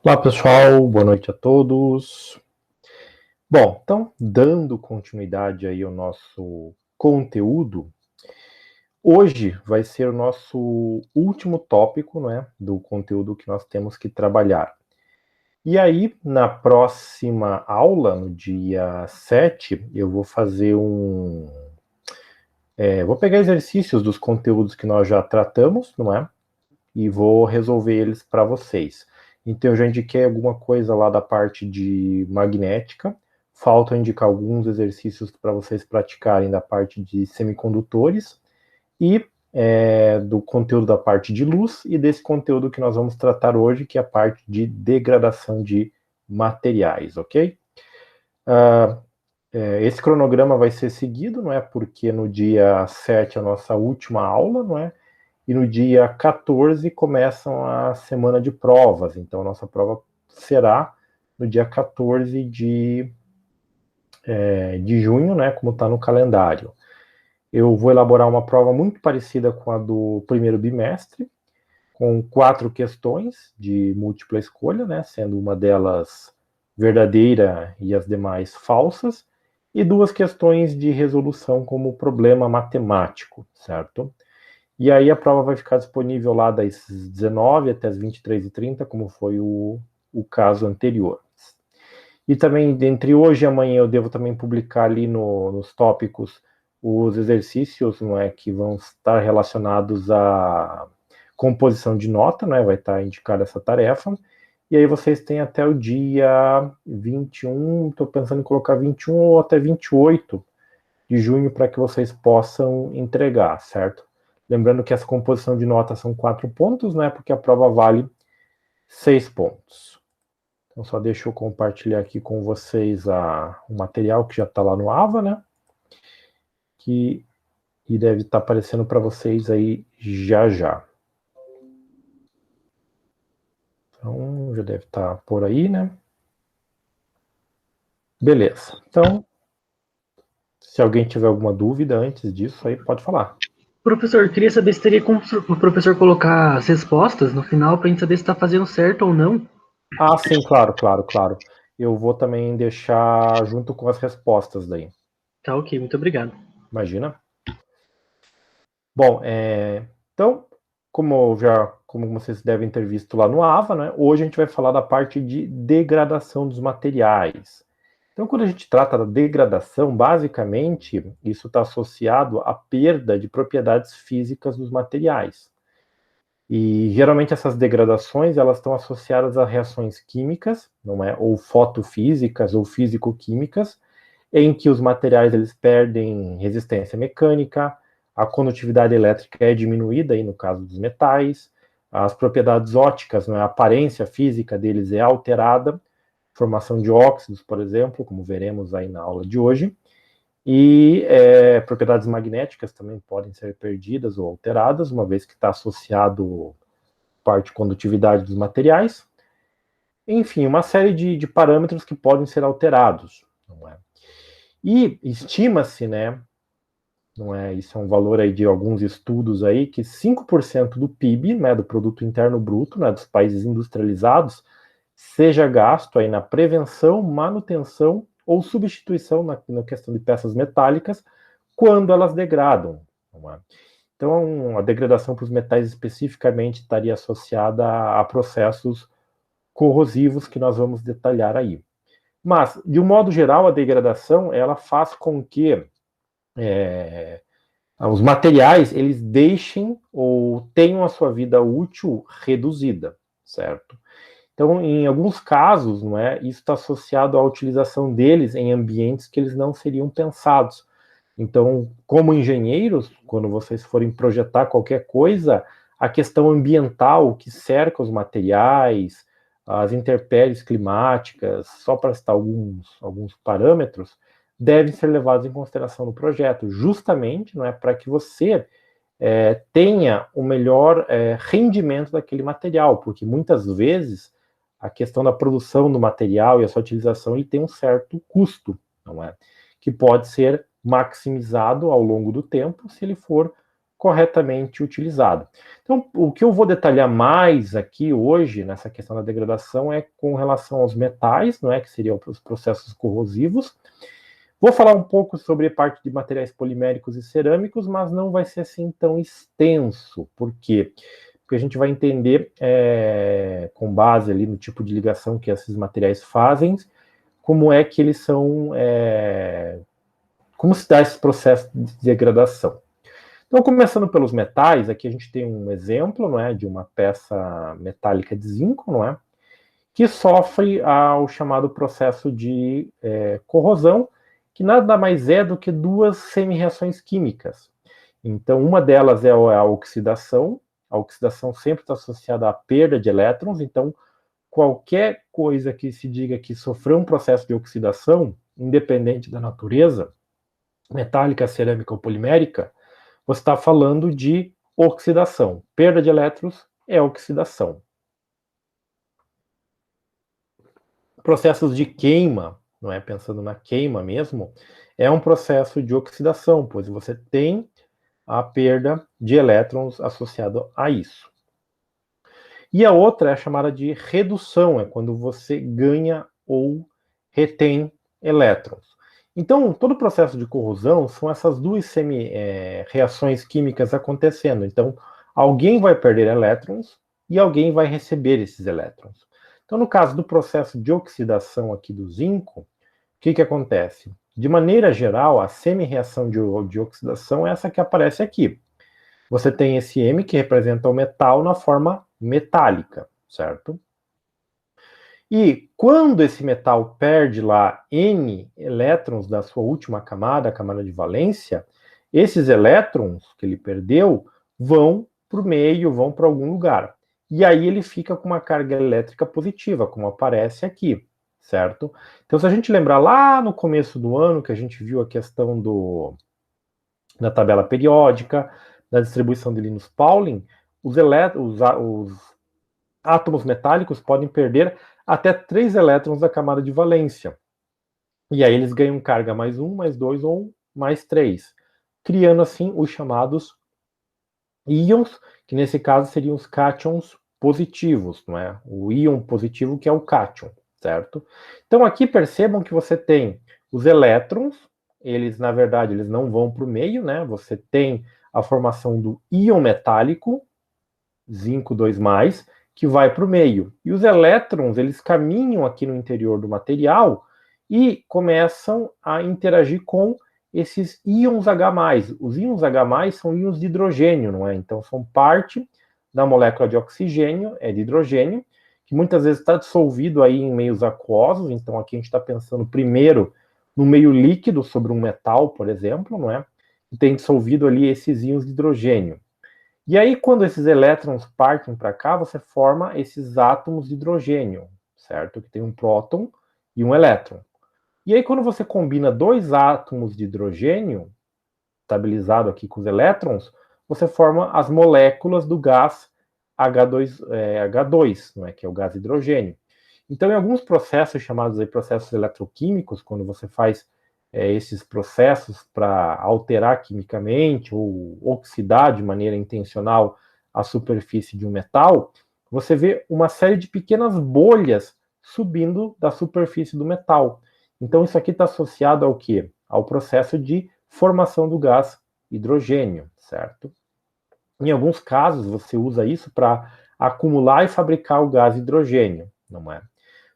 Olá pessoal, boa noite a todos. Bom, então, dando continuidade aí ao nosso conteúdo, hoje vai ser o nosso último tópico, né, do conteúdo que nós temos que trabalhar. E aí, na próxima aula, no dia 7, eu vou fazer vou pegar exercícios dos conteúdos que nós já tratamos, não é? E vou resolver eles para vocês. Então, eu já indiquei alguma coisa lá da parte de magnética. Falta indicar alguns exercícios para vocês praticarem da parte de semicondutores e do conteúdo da parte de luz e desse conteúdo que nós vamos tratar hoje, que é a parte de degradação de materiais, ok? Esse cronograma vai ser seguido, não é? Porque no dia 7 é a nossa última aula, não é? E no dia 14 começam a semana de provas. Então, a nossa prova será no dia 14 de junho, né, como está no calendário. Eu vou elaborar uma prova muito parecida com a do primeiro bimestre, com 4 questões de múltipla escolha, né, sendo uma delas verdadeira e as demais falsas, e 2 questões de resolução como problema matemático, certo? E aí a prova vai ficar disponível lá das 19 até as 23h30, como foi o caso anterior. E também, entre hoje e amanhã, eu devo também publicar ali nos tópicos os exercícios, não é, que vão estar relacionados à composição de nota, né, vai estar indicada essa tarefa. E aí vocês têm até o dia 21, estou pensando em colocar 21 ou até 28 de junho para que vocês possam entregar, certo? Lembrando que essa composição de nota são 4 pontos, né? Porque a prova vale 6 pontos. Então, só deixa eu compartilhar aqui com vocês o material que já está lá no AVA, né? E deve estar aparecendo para vocês aí já já. Então, já deve estar por aí, né? Beleza. Então, se alguém tiver alguma dúvida antes disso, aí pode falar. Professor, queria saber se teria como o professor colocar as respostas no final para a gente saber se está fazendo certo ou não. Ah, sim, claro, claro, claro. Eu vou também deixar junto com as respostas daí. Tá ok, muito obrigado. Imagina. Bom, então, como vocês devem ter visto lá no AVA, né, hoje a gente vai falar da parte de degradação dos materiais. Então, quando a gente trata da degradação, basicamente, isso está associado à perda de propriedades físicas dos materiais. E geralmente essas degradações elas estão associadas a reações químicas, não é, ou fotofísicas ou físico-químicas, em que os materiais eles perdem resistência mecânica, a condutividade elétrica é diminuída aí no caso dos metais, as propriedades ópticas, não é, a aparência física deles é alterada, formação de óxidos, por exemplo, como veremos aí na aula de hoje, e propriedades magnéticas também podem ser perdidas ou alteradas, uma vez que está associado parte condutividade dos materiais. Enfim, uma série de parâmetros que podem ser alterados. Não é? E estima-se, né, não é, isso é um valor aí de alguns estudos aí, que 5% do PIB, né, do produto interno bruto, né, dos países industrializados, seja gasto aí na prevenção, manutenção ou substituição na questão de peças metálicas quando elas degradam. Não é? Então, a degradação para os metais especificamente estaria associada a processos corrosivos que nós vamos detalhar aí. Mas, de um modo geral, a degradação ela faz com que os materiais eles deixem ou tenham a sua vida útil reduzida, certo? Então, em alguns casos, não é, isso está associado à utilização deles em ambientes que eles não seriam pensados. Então, como engenheiros, quando vocês forem projetar qualquer coisa, a questão ambiental que cerca os materiais, as intempéries climáticas, só para citar alguns parâmetros, devem ser levados em consideração no projeto, justamente, não é, para que você tenha o melhor rendimento daquele material, porque muitas vezes a questão da produção do material e a sua utilização ele tem um certo custo, não é? Que pode ser maximizado ao longo do tempo se ele for corretamente utilizado. Então, o que eu vou detalhar mais aqui hoje, nessa questão da degradação, é com relação aos metais, não é, que seriam os processos corrosivos. Vou falar um pouco sobre a parte de materiais poliméricos e cerâmicos, mas não vai ser assim tão extenso. Por quê? Porque a gente vai entender, com base ali no tipo de ligação que esses materiais fazem, como é que eles são, como se dá esse processo de degradação. Então, começando pelos metais, aqui a gente tem um exemplo, não é, de uma peça metálica de zinco, não é, que sofre ao chamado processo de corrosão, que nada mais é do que duas semi-reações químicas. Então, uma delas é a oxidação. A oxidação sempre está associada à perda de elétrons, então qualquer coisa que se diga que sofreu um processo de oxidação, independente da natureza, metálica, cerâmica ou polimérica, você está falando de oxidação. Perda de elétrons é oxidação. Processos de queima, não é pensando na queima mesmo, é um processo de oxidação, pois você tem a perda de elétrons associado a isso. E a outra é a chamada de redução, é quando você ganha ou retém elétrons. Então, todo o processo de corrosão são essas duas reações químicas acontecendo. Então, alguém vai perder elétrons e alguém vai receber esses elétrons. Então, no caso do processo de oxidação aqui do zinco, o que acontece? De maneira geral, a semi-reação de oxidação é essa que aparece aqui. Você tem esse M que representa o metal na forma metálica, certo? E quando esse metal perde lá N elétrons da sua última camada, a camada de valência, esses elétrons que ele perdeu vão para o meio, vão para algum lugar. E aí ele fica com uma carga elétrica positiva, como aparece aqui, certo? Então, se a gente lembrar lá no começo do ano, que a gente viu a questão da tabela periódica, da distribuição de Linus Pauling, os átomos metálicos podem perder até 3 elétrons da camada de valência. E aí eles ganham carga mais 1, mais 2 ou mais 3, criando assim os chamados íons, que nesse caso seriam os cátions positivos, não é? O íon positivo que é o cátion, certo? Então aqui percebam que você tem os elétrons, eles na verdade eles não vão para o meio, né? Você tem a formação do íon metálico, zinco 2+, que vai para o meio. E os elétrons, eles caminham aqui no interior do material e começam a interagir com esses íons H+. Os íons H+, são íons de hidrogênio, não é? Então, são parte da molécula de oxigênio, de hidrogênio, que muitas vezes está dissolvido aí em meios aquosos. Então, aqui a gente está pensando primeiro no meio líquido sobre um metal, por exemplo, não é? E tem dissolvido ali esses íons de hidrogênio. E aí, quando esses elétrons partem para cá, você forma esses átomos de hidrogênio, certo? Que tem um próton e um elétron. E aí, quando você combina dois átomos de hidrogênio, estabilizado aqui com os elétrons, você forma as moléculas do gás H2, não é? Que é o gás hidrogênio. Então, em alguns processos chamados de processos eletroquímicos, quando você faz esses processos para alterar quimicamente ou oxidar de maneira intencional a superfície de um metal, você vê uma série de pequenas bolhas subindo da superfície do metal. Então isso aqui está associado ao quê? Ao processo de formação do gás hidrogênio, certo? Em alguns casos você usa isso para acumular e fabricar o gás hidrogênio, não é?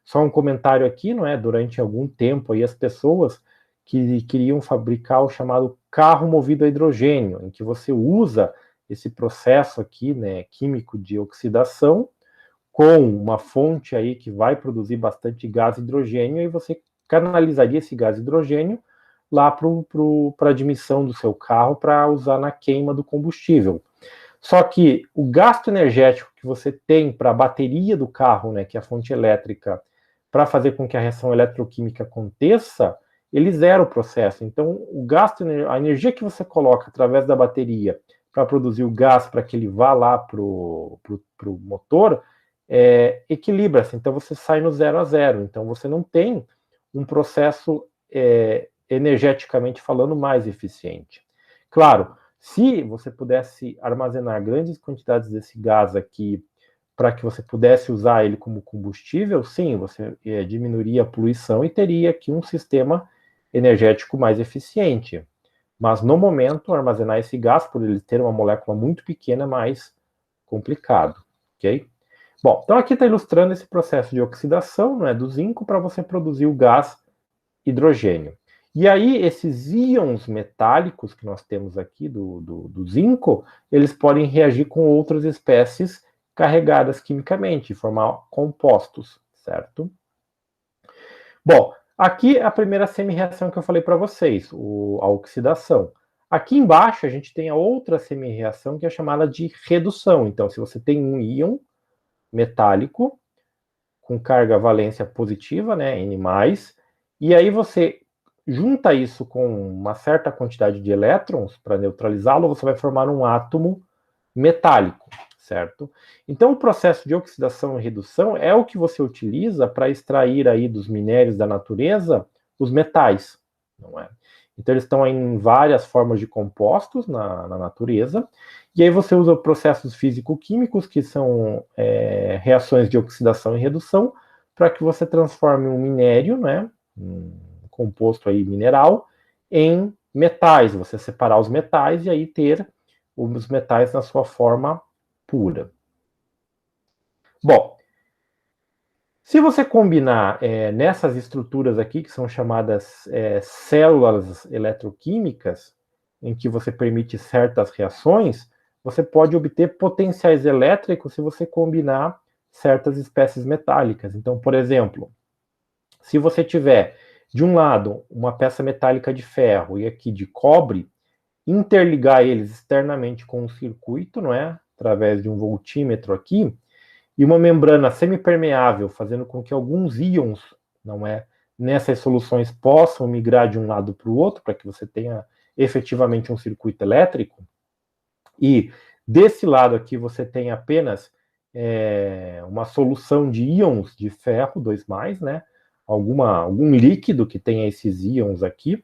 Só um comentário aqui, não é? Durante algum tempo aí as pessoas que queriam fabricar o chamado carro movido a hidrogênio, em que você usa esse processo aqui, né, químico de oxidação, com uma fonte aí que vai produzir bastante gás hidrogênio, e você canalizaria esse gás hidrogênio lá para a admissão do seu carro para usar na queima do combustível. Só que o gasto energético que você tem para a bateria do carro, né, que é a fonte elétrica, para fazer com que a reação eletroquímica aconteça, ele zera o processo. Então, o gasto, a energia que você coloca através da bateria para produzir o gás para que ele vá lá para o motor, equilibra-se. Então, você sai no 0 a 0. Então, você não tem um processo energeticamente falando mais eficiente. Claro, Se você pudesse armazenar grandes quantidades desse gás aqui para que você pudesse usar ele como combustível, sim, você diminuiria a poluição e teria aqui um sistema energético mais eficiente. Mas, no momento, armazenar esse gás, por ele ter uma molécula muito pequena, é mais complicado, ok? Bom, então aqui está ilustrando esse processo de oxidação, né, do zinco para você produzir o gás hidrogênio. E aí, esses íons metálicos que nós temos aqui do zinco, eles podem reagir com outras espécies carregadas quimicamente, formar compostos, certo? Bom, aqui a primeira semi-reação que eu falei para vocês, a oxidação. Aqui embaixo a gente tem a outra semi-reação que é chamada de redução. Então, se você tem um íon metálico com carga valência positiva, né, N+, e aí você junta isso com uma certa quantidade de elétrons para neutralizá-lo, você vai formar um átomo metálico, certo? Então, o processo de oxidação e redução é o que você utiliza para extrair aí dos minérios da natureza os metais, não é? Então, eles estão em várias formas de compostos na natureza, e aí você usa processos físico-químicos, que são reações de oxidação e redução, para que você transforme um minério, né, um composto aí mineral, em metais, você separar os metais e aí ter os metais na sua forma pura. Bom, se você combinar nessas estruturas aqui, que são chamadas células eletroquímicas, em que você permite certas reações, você pode obter potenciais elétricos se você combinar certas espécies metálicas. Então, por exemplo, se você tiver de um lado uma peça metálica de ferro e aqui de cobre, interligar eles externamente com um circuito, não é? Através de um voltímetro aqui, e uma membrana semipermeável, fazendo com que alguns íons, não é, nessas soluções possam migrar de um lado para o outro, para que você tenha efetivamente um circuito elétrico. E desse lado aqui você tem apenas uma solução de íons de ferro 2+, né? Algum líquido que tenha esses íons aqui.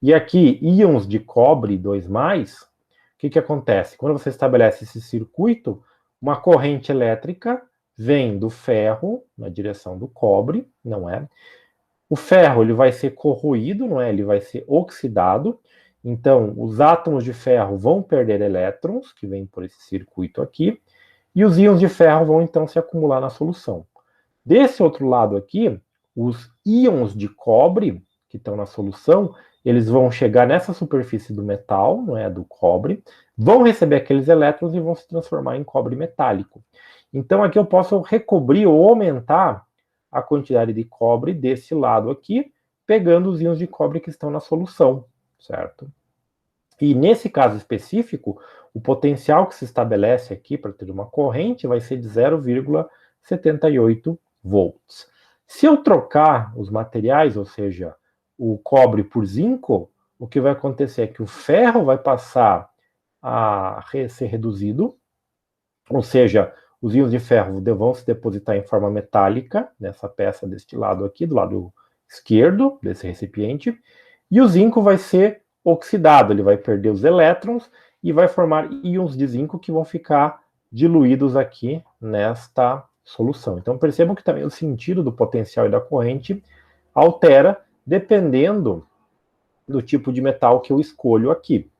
E aqui, íons de cobre 2+, o que acontece? Quando você estabelece esse circuito, uma corrente elétrica vem do ferro na direção do cobre, não é? O ferro ele vai ser corroído, não é? Ele vai ser oxidado. Então, os átomos de ferro vão perder elétrons, que vêm por esse circuito aqui, e os íons de ferro vão então se acumular na solução. Desse outro lado aqui, os íons de cobre, que estão na solução, eles vão chegar nessa superfície do metal, não é, do cobre, vão receber aqueles elétrons e vão se transformar em cobre metálico. Então aqui eu posso recobrir ou aumentar a quantidade de cobre desse lado aqui, pegando os íons de cobre que estão na solução, certo? E nesse caso específico, o potencial que se estabelece aqui para ter uma corrente vai ser de 0,78 volts. Se eu trocar os materiais, ou seja, o cobre por zinco, o que vai acontecer é que o ferro vai passar a ser reduzido, ou seja, os íons de ferro vão se depositar em forma metálica nessa peça deste lado aqui, do lado esquerdo desse recipiente, e o zinco vai ser oxidado, ele vai perder os elétrons e vai formar íons de zinco que vão ficar diluídos aqui nesta solução. Então percebam que também o sentido do potencial e da corrente altera dependendo do tipo de metal que eu escolho aqui.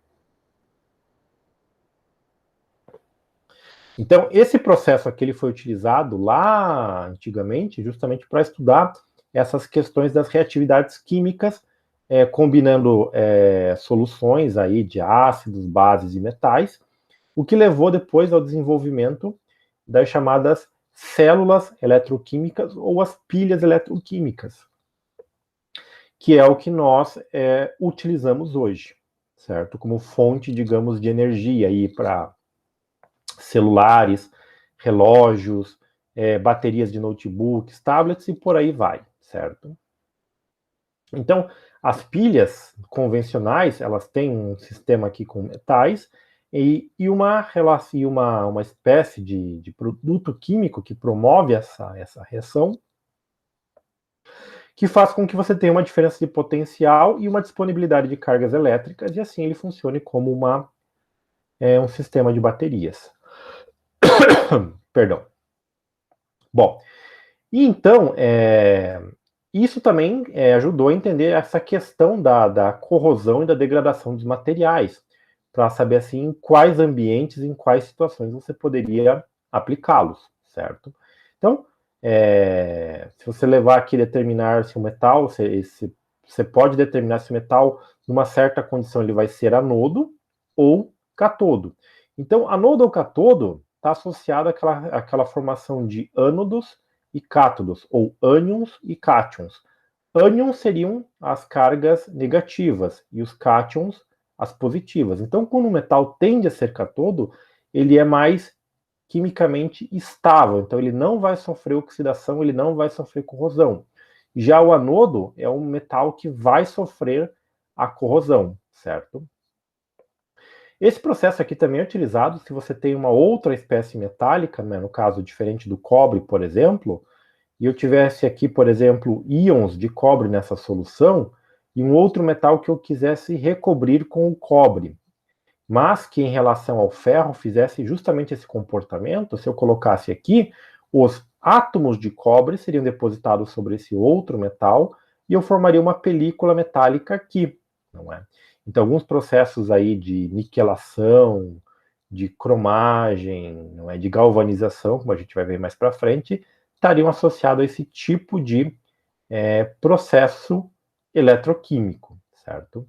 Então, esse processo aqui ele foi utilizado lá antigamente justamente para estudar essas questões das reatividades químicas, combinando soluções aí de ácidos, bases e metais, o que levou depois ao desenvolvimento das chamadas células eletroquímicas ou as pilhas eletroquímicas, que é o que nós utilizamos hoje, certo? Como fonte, digamos, de energia aí para celulares, relógios, baterias de notebooks, tablets e por aí vai, certo? Então, as pilhas convencionais, elas têm um sistema aqui com metais e uma espécie de produto químico que promove essa reação, que faz com que você tenha uma diferença de potencial e uma disponibilidade de cargas elétricas, e assim ele funcione como uma é um sistema de baterias. Perdão. Bom, e então, isso também ajudou a entender essa questão da corrosão e da degradação dos materiais, para saber, assim, em quais ambientes, em quais situações você poderia aplicá-los, certo? Então, se você levar aqui e determinar se o metal, você pode determinar se o metal, numa certa condição, ele vai ser anodo ou catodo. Então, anodo ou catodo está associado àquela formação de ânodos e cátodos, ou ânions e cátions. Ânions seriam as cargas negativas e os cátions as positivas. Então, quando o metal tende a ser catodo, ele é mais quimicamente estável, então ele não vai sofrer oxidação, ele não vai sofrer corrosão. Já o anodo é um metal que vai sofrer a corrosão, certo? Esse processo aqui também é utilizado se você tem uma outra espécie metálica, né, no caso diferente do cobre, por exemplo, e eu tivesse aqui, por exemplo, íons de cobre nessa solução, e um outro metal que eu quisesse recobrir com o cobre, mas que em relação ao ferro fizesse justamente esse comportamento, se eu colocasse aqui, os átomos de cobre seriam depositados sobre esse outro metal, e eu formaria uma película metálica aqui, não é? Então, alguns processos aí de niquelação, de cromagem, não é, de galvanização, como a gente vai ver mais para frente, estariam associados a esse tipo de processo eletroquímico, certo?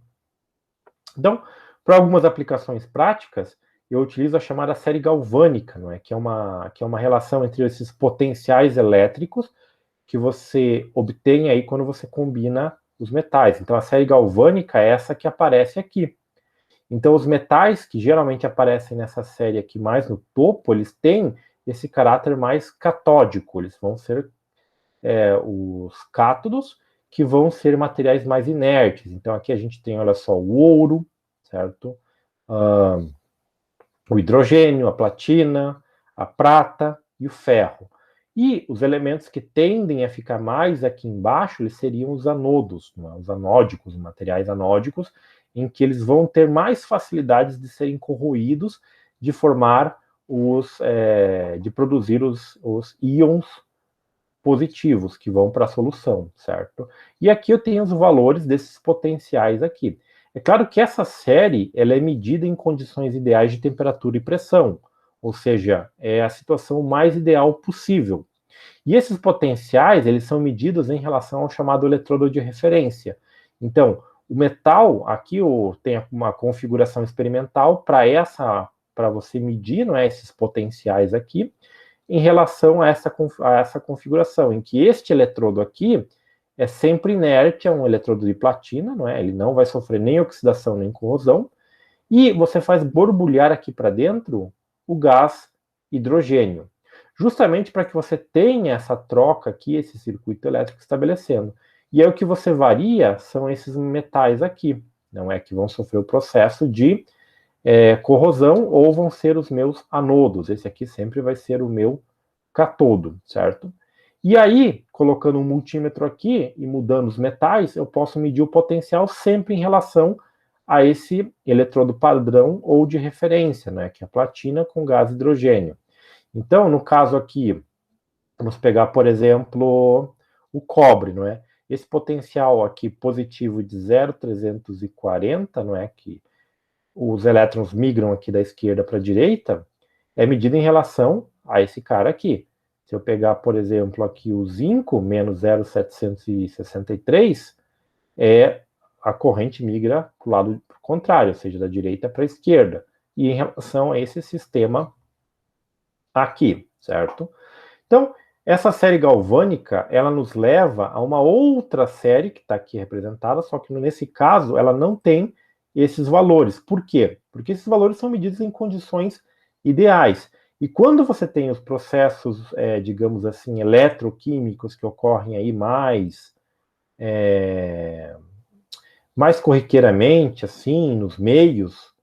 Então, para algumas aplicações práticas, eu utilizo a chamada série galvânica, não é? Que é uma relação entre esses potenciais elétricos que você obtém aí quando você combina os metais. Então, a série galvânica é essa que aparece aqui. Então, os metais que geralmente aparecem nessa série aqui mais no topo, eles têm esse caráter mais catódico, eles vão ser os cátodos, que vão ser materiais mais inertes. Então, aqui a gente tem, olha só, o ouro, certo? O hidrogênio, a platina, a prata e o ferro. E os elementos que tendem a ficar mais aqui embaixo, eles seriam os anodos, os anódicos, os materiais anódicos, em que eles vão ter mais facilidades de serem corroídos, de formar de produzir os íons positivos que vão para a solução, certo? E aqui eu tenho os valores desses potenciais aqui. É claro que essa série ela é medida em condições ideais de temperatura e pressão, ou seja, é a situação mais ideal possível. E esses potenciais, eles são medidos em relação ao chamado eletrodo de referência. Então, o metal, aqui tem uma configuração experimental para você medir, não é, esses potenciais aqui, em relação a essa configuração, em que este eletrodo aqui é sempre inerte, é um eletrodo de platina, não é? Ele não vai sofrer nem oxidação nem corrosão, e você faz borbulhar aqui para dentro o gás hidrogênio, justamente para que você tenha essa troca aqui, esse circuito elétrico estabelecendo. E aí o que você varia são esses metais aqui, não é, que vão sofrer o processo de corrosão, ou vão ser os meus anodos. Esse aqui sempre vai ser o meu catodo, certo? E aí, colocando um multímetro aqui e mudando os metais, eu posso medir o potencial sempre em relação a esse eletrodo padrão ou de referência, né, que é a platina com gás hidrogênio. Então, no caso aqui, vamos pegar, por exemplo, o cobre, não é? Esse potencial aqui positivo de 0,340, não é, que os elétrons migram aqui da esquerda para a direita, é medido em relação a esse cara aqui. Se eu pegar, por exemplo, aqui o zinco, menos 0,763, a corrente migra para o lado contrário, ou seja, da direita para a esquerda. E em relação a esse sistema aqui, certo? Então, essa série galvânica, ela nos leva a uma outra série que está aqui representada, só que nesse caso ela não tem esses valores. Por quê? Porque esses valores são medidos em condições ideais. E quando você tem os processos, digamos assim, eletroquímicos que ocorrem aí mais corriqueiramente, assim, nos meios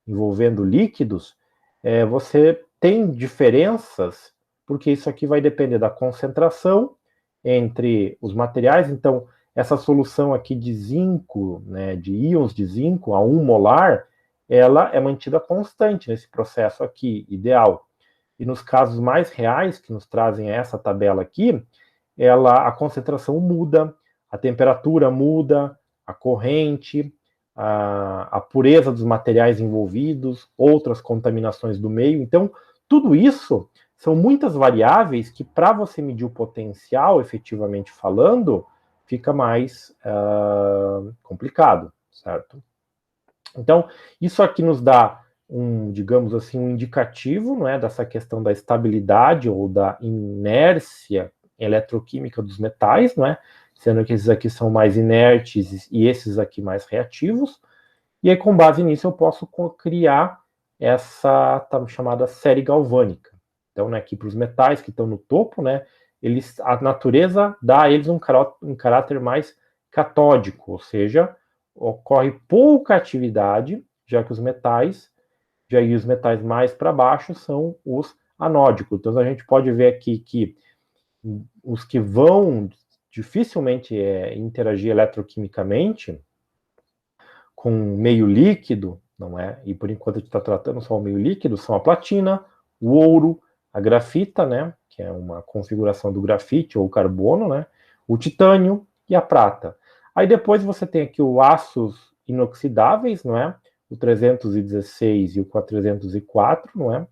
envolvendo líquidos, você tem diferenças, porque isso aqui vai depender da concentração entre os materiais. Então, essa solução aqui de zinco, né, de íons de zinco a 1 molar, ela é mantida constante nesse processo aqui, ideal. E nos casos mais reais, que nos trazem essa tabela aqui, a concentração muda, a temperatura muda, a corrente, a pureza dos materiais envolvidos, outras contaminações do meio. Então, tudo isso são muitas variáveis que, para você medir o potencial, efetivamente falando, fica mais complicado, certo? Então, isso aqui nos dá digamos assim, um indicativo, não é, dessa questão da estabilidade ou da inércia eletroquímica dos metais, não é? Sendo que esses aqui são mais inertes e esses aqui mais reativos. E aí, com base nisso, eu posso criar essa chamada série galvânica. Então, né, aqui para os metais que estão no topo, né, a natureza dá a eles um caráter mais catódico, ou seja, ocorre pouca atividade, já que os metais mais para baixo são os anódicos. Então, a gente pode ver aqui que os que vão dificilmente interagir eletroquimicamente com meio líquido, não é? E por enquanto a gente está tratando só o meio líquido, são a platina, o ouro, a grafita, né? Que é uma configuração do grafite ou carbono, né? O titânio e a prata. Aí depois você tem aqui os aços inoxidáveis, não é? O 316 e o 404, não é?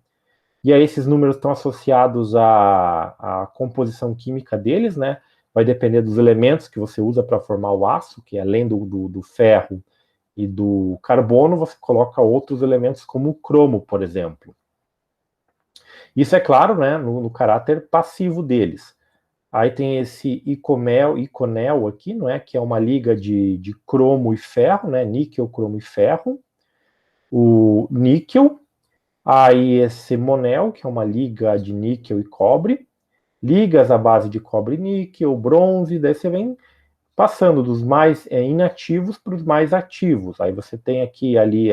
E aí esses números estão associados à composição química deles, né? Vai depender dos elementos que você usa para formar o aço, que além do ferro e do carbono, você coloca outros elementos como o cromo, por exemplo. Isso é claro, né, no caráter passivo deles. Aí tem esse Iconel aqui, não é, que é uma liga de cromo e ferro, né, níquel, cromo e ferro. O níquel, aí esse Monel, que é uma liga de níquel e cobre, ligas à base de cobre e níquel, bronze, daí você vem passando dos mais inativos para os mais ativos. Aí você tem aqui ali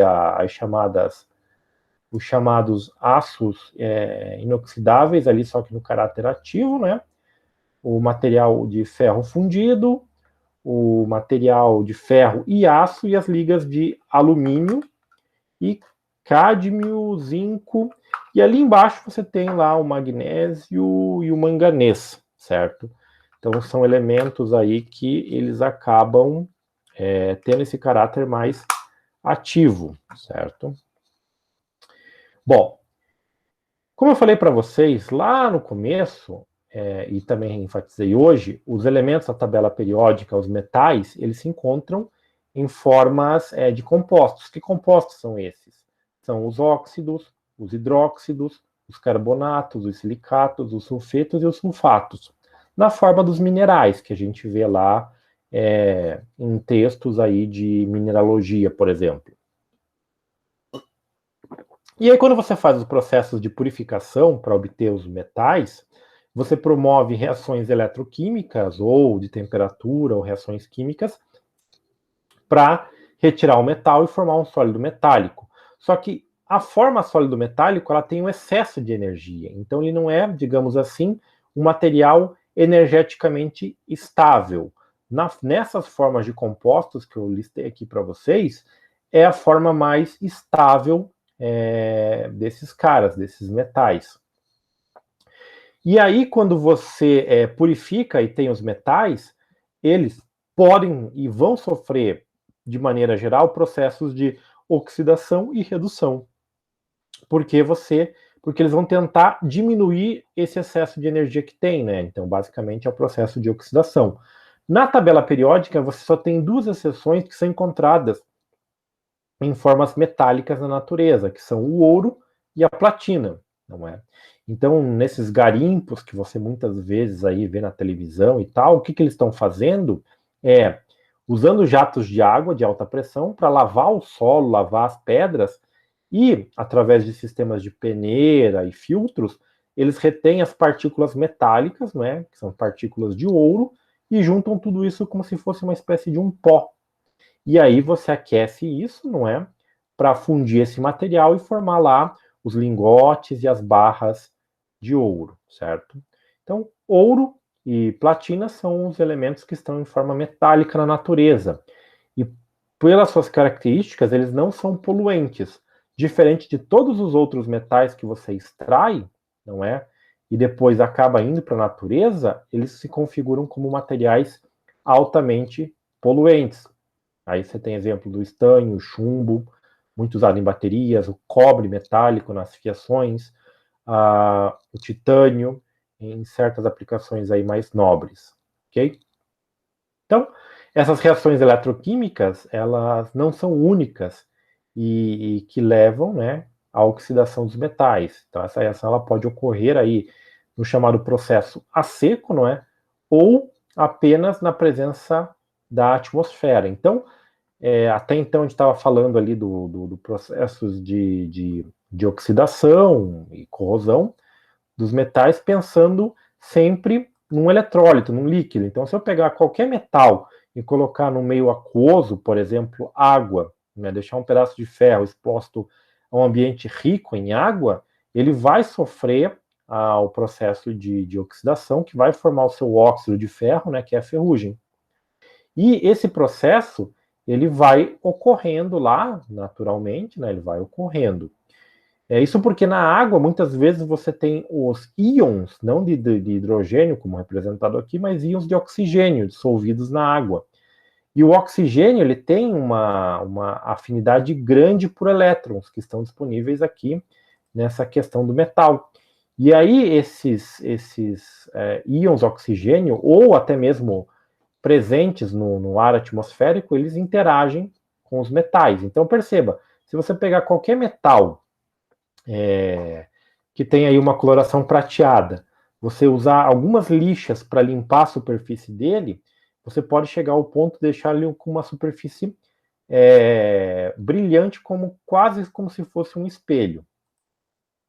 os chamados aços inoxidáveis, ali só que no caráter ativo, né? O material de ferro fundido, o material de ferro e aço e as ligas de alumínio e cádmio, zinco, e ali embaixo você tem lá o magnésio e o manganês, certo? Então são elementos aí que eles acabam tendo esse caráter mais ativo, certo? Bom, como eu falei para vocês lá no começo, e também enfatizei hoje, os elementos da tabela periódica, os metais, eles se encontram em formas de compostos. Que compostos são esses? São os óxidos, os hidróxidos, os carbonatos, os silicatos, os sulfetos e os sulfatos, na forma dos minerais, que a gente vê lá em textos aí de mineralogia, por exemplo. E aí, quando você faz os processos de purificação para obter os metais, você promove reações eletroquímicas ou de temperatura ou reações químicas para retirar o metal e formar um sólido metálico. Só que a forma sólido metálico ela tem um excesso de energia, então ele não é, digamos assim, um material energeticamente estável. Nessas formas de compostos que eu listei aqui para vocês, é a forma mais estável desses caras, desses metais. E aí, quando você purifica e tem os metais, eles podem e vão sofrer, de maneira geral, processos de oxidação e redução. Porque eles vão tentar diminuir esse excesso de energia que tem, né? Então, basicamente, é o processo de oxidação. Na tabela periódica, você só tem duas exceções que são encontradas em formas metálicas na natureza, que são o ouro e a platina, não é? Então, nesses garimpos que você muitas vezes aí vê na televisão e tal, o que eles estão fazendo é usando jatos de água de alta pressão para lavar o solo, lavar as pedras e, através de sistemas de peneira e filtros, eles retêm as partículas metálicas, não é? Que são partículas de ouro, e juntam tudo isso como se fosse uma espécie de um pó. E aí você aquece isso, não é? Para fundir esse material e formar lá os lingotes e as barras de ouro, certo? Então, ouro e platina são os elementos que estão em forma metálica na natureza. E pelas suas características, eles não são poluentes. Diferente de todos os outros metais que você extrai, não é? E depois acaba indo para a natureza, eles se configuram como materiais altamente poluentes. Aí você tem exemplo do estanho, o chumbo, muito usado em baterias, o cobre metálico nas fiações, o titânio, em certas aplicações aí mais nobres, ok? Então, essas reações eletroquímicas, elas não são únicas e que levam, né, à oxidação dos metais. Então, essa reação ela pode ocorrer aí no chamado processo a seco, não é? Ou apenas na presença da atmosfera. Então, até então a gente estava falando ali do processos de oxidação e corrosão dos metais, pensando sempre num eletrólito, num líquido. Então, se eu pegar qualquer metal e colocar no meio aquoso, por exemplo, água, né, deixar um pedaço de ferro exposto a um ambiente rico em água, ele vai sofrer o processo de oxidação, que vai formar o seu óxido de ferro, né, que é a ferrugem. E esse processo, ele vai ocorrendo lá, naturalmente, né, ele vai ocorrendo. Isso porque na água, muitas vezes, você tem os íons, não de hidrogênio, como representado aqui, mas íons de oxigênio dissolvidos na água. E o oxigênio ele tem uma afinidade grande por elétrons, que estão disponíveis aqui nessa questão do metal. E aí, esses íons oxigênio, ou até mesmo presentes no ar atmosférico, eles interagem com os metais. Então, perceba, se você pegar qualquer metal que tem aí uma coloração prateada, você usar algumas lixas para limpar a superfície dele, você pode chegar ao ponto de deixar ele com uma superfície brilhante, quase como se fosse um espelho.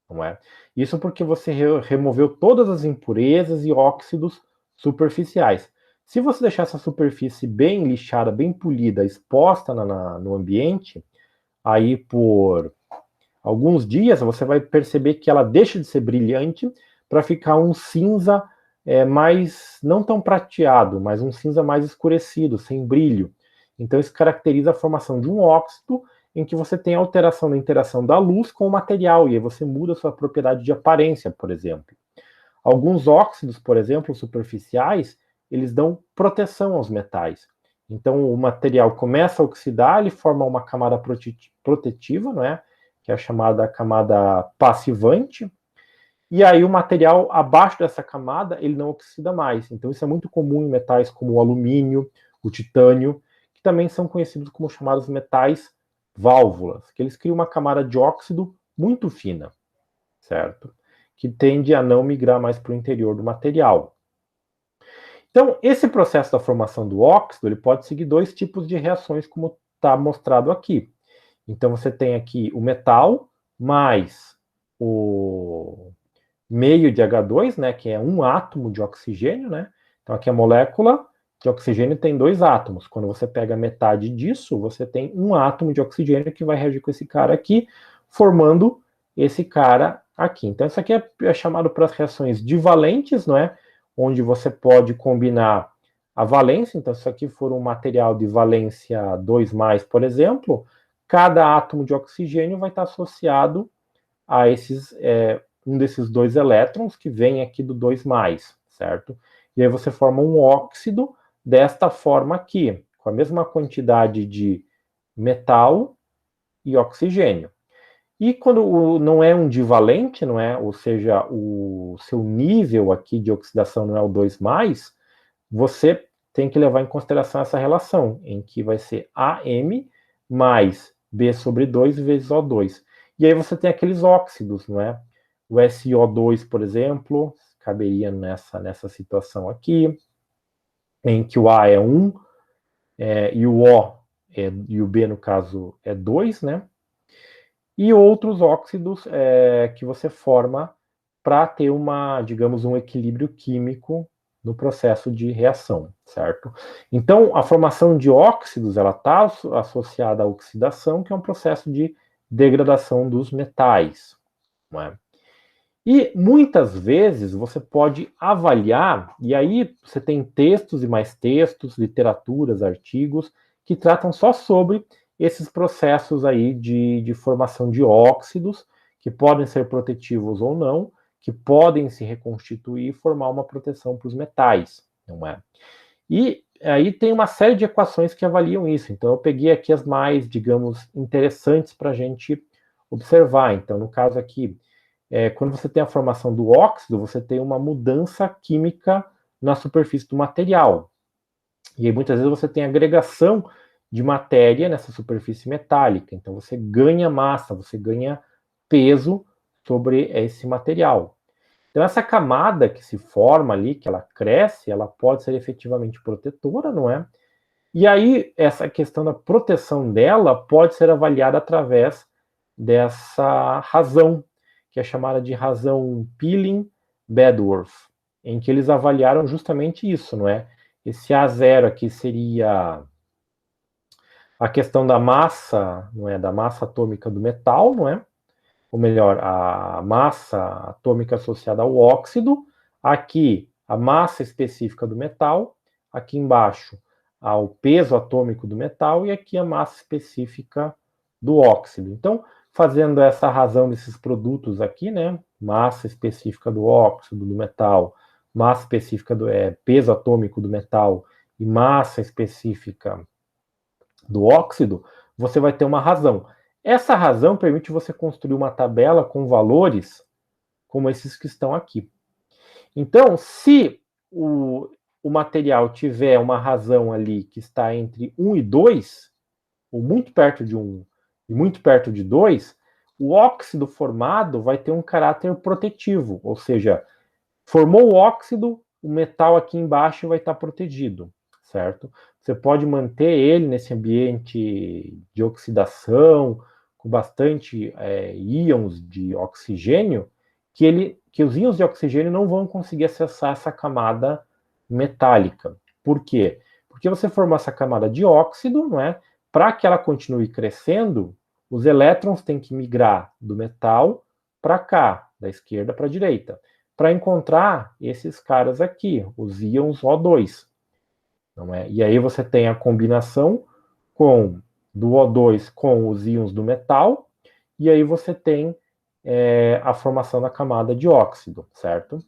Não é? Isso porque você removeu todas as impurezas e óxidos superficiais. Se você deixar essa superfície bem lixada, bem polida, exposta no ambiente, aí por alguns dias você vai perceber que ela deixa de ser brilhante para ficar um cinza mais, não tão prateado, mas um cinza mais escurecido, sem brilho. Então isso caracteriza a formação de um óxido em que você tem alteração da interação da luz com o material, e aí você muda a sua propriedade de aparência, por exemplo. Alguns óxidos, por exemplo, superficiais, eles dão proteção aos metais. Então o material começa a oxidar, ele forma uma camada protetiva, não é? Que é a chamada camada passivante, e aí o material abaixo dessa camada, ele não oxida mais. Então isso é muito comum em metais como o alumínio, o titânio, que também são conhecidos como chamados metais válvulas, que eles criam uma camada de óxido muito fina, certo? Que tende a não migrar mais para o interior do material. Então, esse processo da formação do óxido, ele pode seguir dois tipos de reações, como está mostrado aqui. Então, você tem aqui o metal mais o meio de H2, né, que é um átomo de oxigênio, né? Então, aqui a molécula de oxigênio tem dois átomos. Quando você pega metade disso, você tem um átomo de oxigênio que vai reagir com esse cara aqui, formando esse cara aqui. Então, isso aqui é chamado para as reações divalentes, não é? Onde você pode combinar a valência. Então, se isso aqui for um material de valência 2+, por exemplo, cada átomo de oxigênio vai estar associado a um desses dois elétrons que vem aqui do 2+, certo? E aí você forma um óxido desta forma aqui, com a mesma quantidade de metal e oxigênio. E quando não é um divalente, não é? Ou seja, o seu nível aqui de oxidação não é o 2+, você tem que levar em consideração essa relação, em que vai ser AM mais B sobre 2 vezes O2. E aí você tem aqueles óxidos, não é? O SO2, por exemplo, caberia nessa situação aqui, em que o A é 1, e o O e o B, no caso, é 2, né? E outros óxidos que você forma para ter digamos, um equilíbrio químico no processo de reação, certo? Então, a formação de óxidos, ela está associada à oxidação, que é um processo de degradação dos metais, não é? E muitas vezes você pode avaliar, e aí você tem textos e mais textos, literaturas, artigos, que tratam só sobre esses processos aí de formação de óxidos, que podem ser protetivos ou não, que podem se reconstituir e formar uma proteção para os metais, não é? E aí tem uma série de equações que avaliam isso. Então eu peguei aqui as mais, digamos, interessantes para a gente observar. Então, no caso aqui, quando você tem a formação do óxido, você tem uma mudança química na superfície do material. E aí muitas vezes você tem agregação de matéria nessa superfície metálica. Então você ganha massa, você ganha peso sobre esse material. Então essa camada que se forma ali, que ela cresce, ela pode ser efetivamente protetora, não é? E aí essa questão da proteção dela pode ser avaliada através dessa razão, que é chamada de razão Peeling-Bedworth, em que eles avaliaram justamente isso, não é? Esse A0 aqui seria a questão da massa, não é? Da massa atômica do metal, não é? Ou melhor, a massa atômica associada ao óxido, aqui a massa específica do metal, aqui embaixo ao peso atômico do metal e aqui a massa específica do óxido. Então, fazendo essa razão desses produtos aqui, né? Massa específica do óxido, do metal, massa específica do peso atômico do metal e massa específica do óxido, você vai ter uma razão. Essa razão permite você construir uma tabela com valores como esses que estão aqui. Então, se o material tiver uma razão ali que está entre 1 e 2, ou muito perto de 1 e muito perto de 2, o óxido formado vai ter um caráter protetivo, ou seja, formou o óxido, o metal aqui embaixo vai estar protegido, certo? Você pode manter ele nesse ambiente de oxidação, com bastante íons de oxigênio, que os íons de oxigênio não vão conseguir acessar essa camada metálica. Por quê? Porque você formou essa camada de óxido, não é? Para que ela continue crescendo, os elétrons têm que migrar do metal para cá, da esquerda para a direita, para encontrar esses caras aqui, os íons O2. Não é? E aí você tem a combinação do O2 com os íons do metal, e aí você tem a formação da camada de óxido, certo?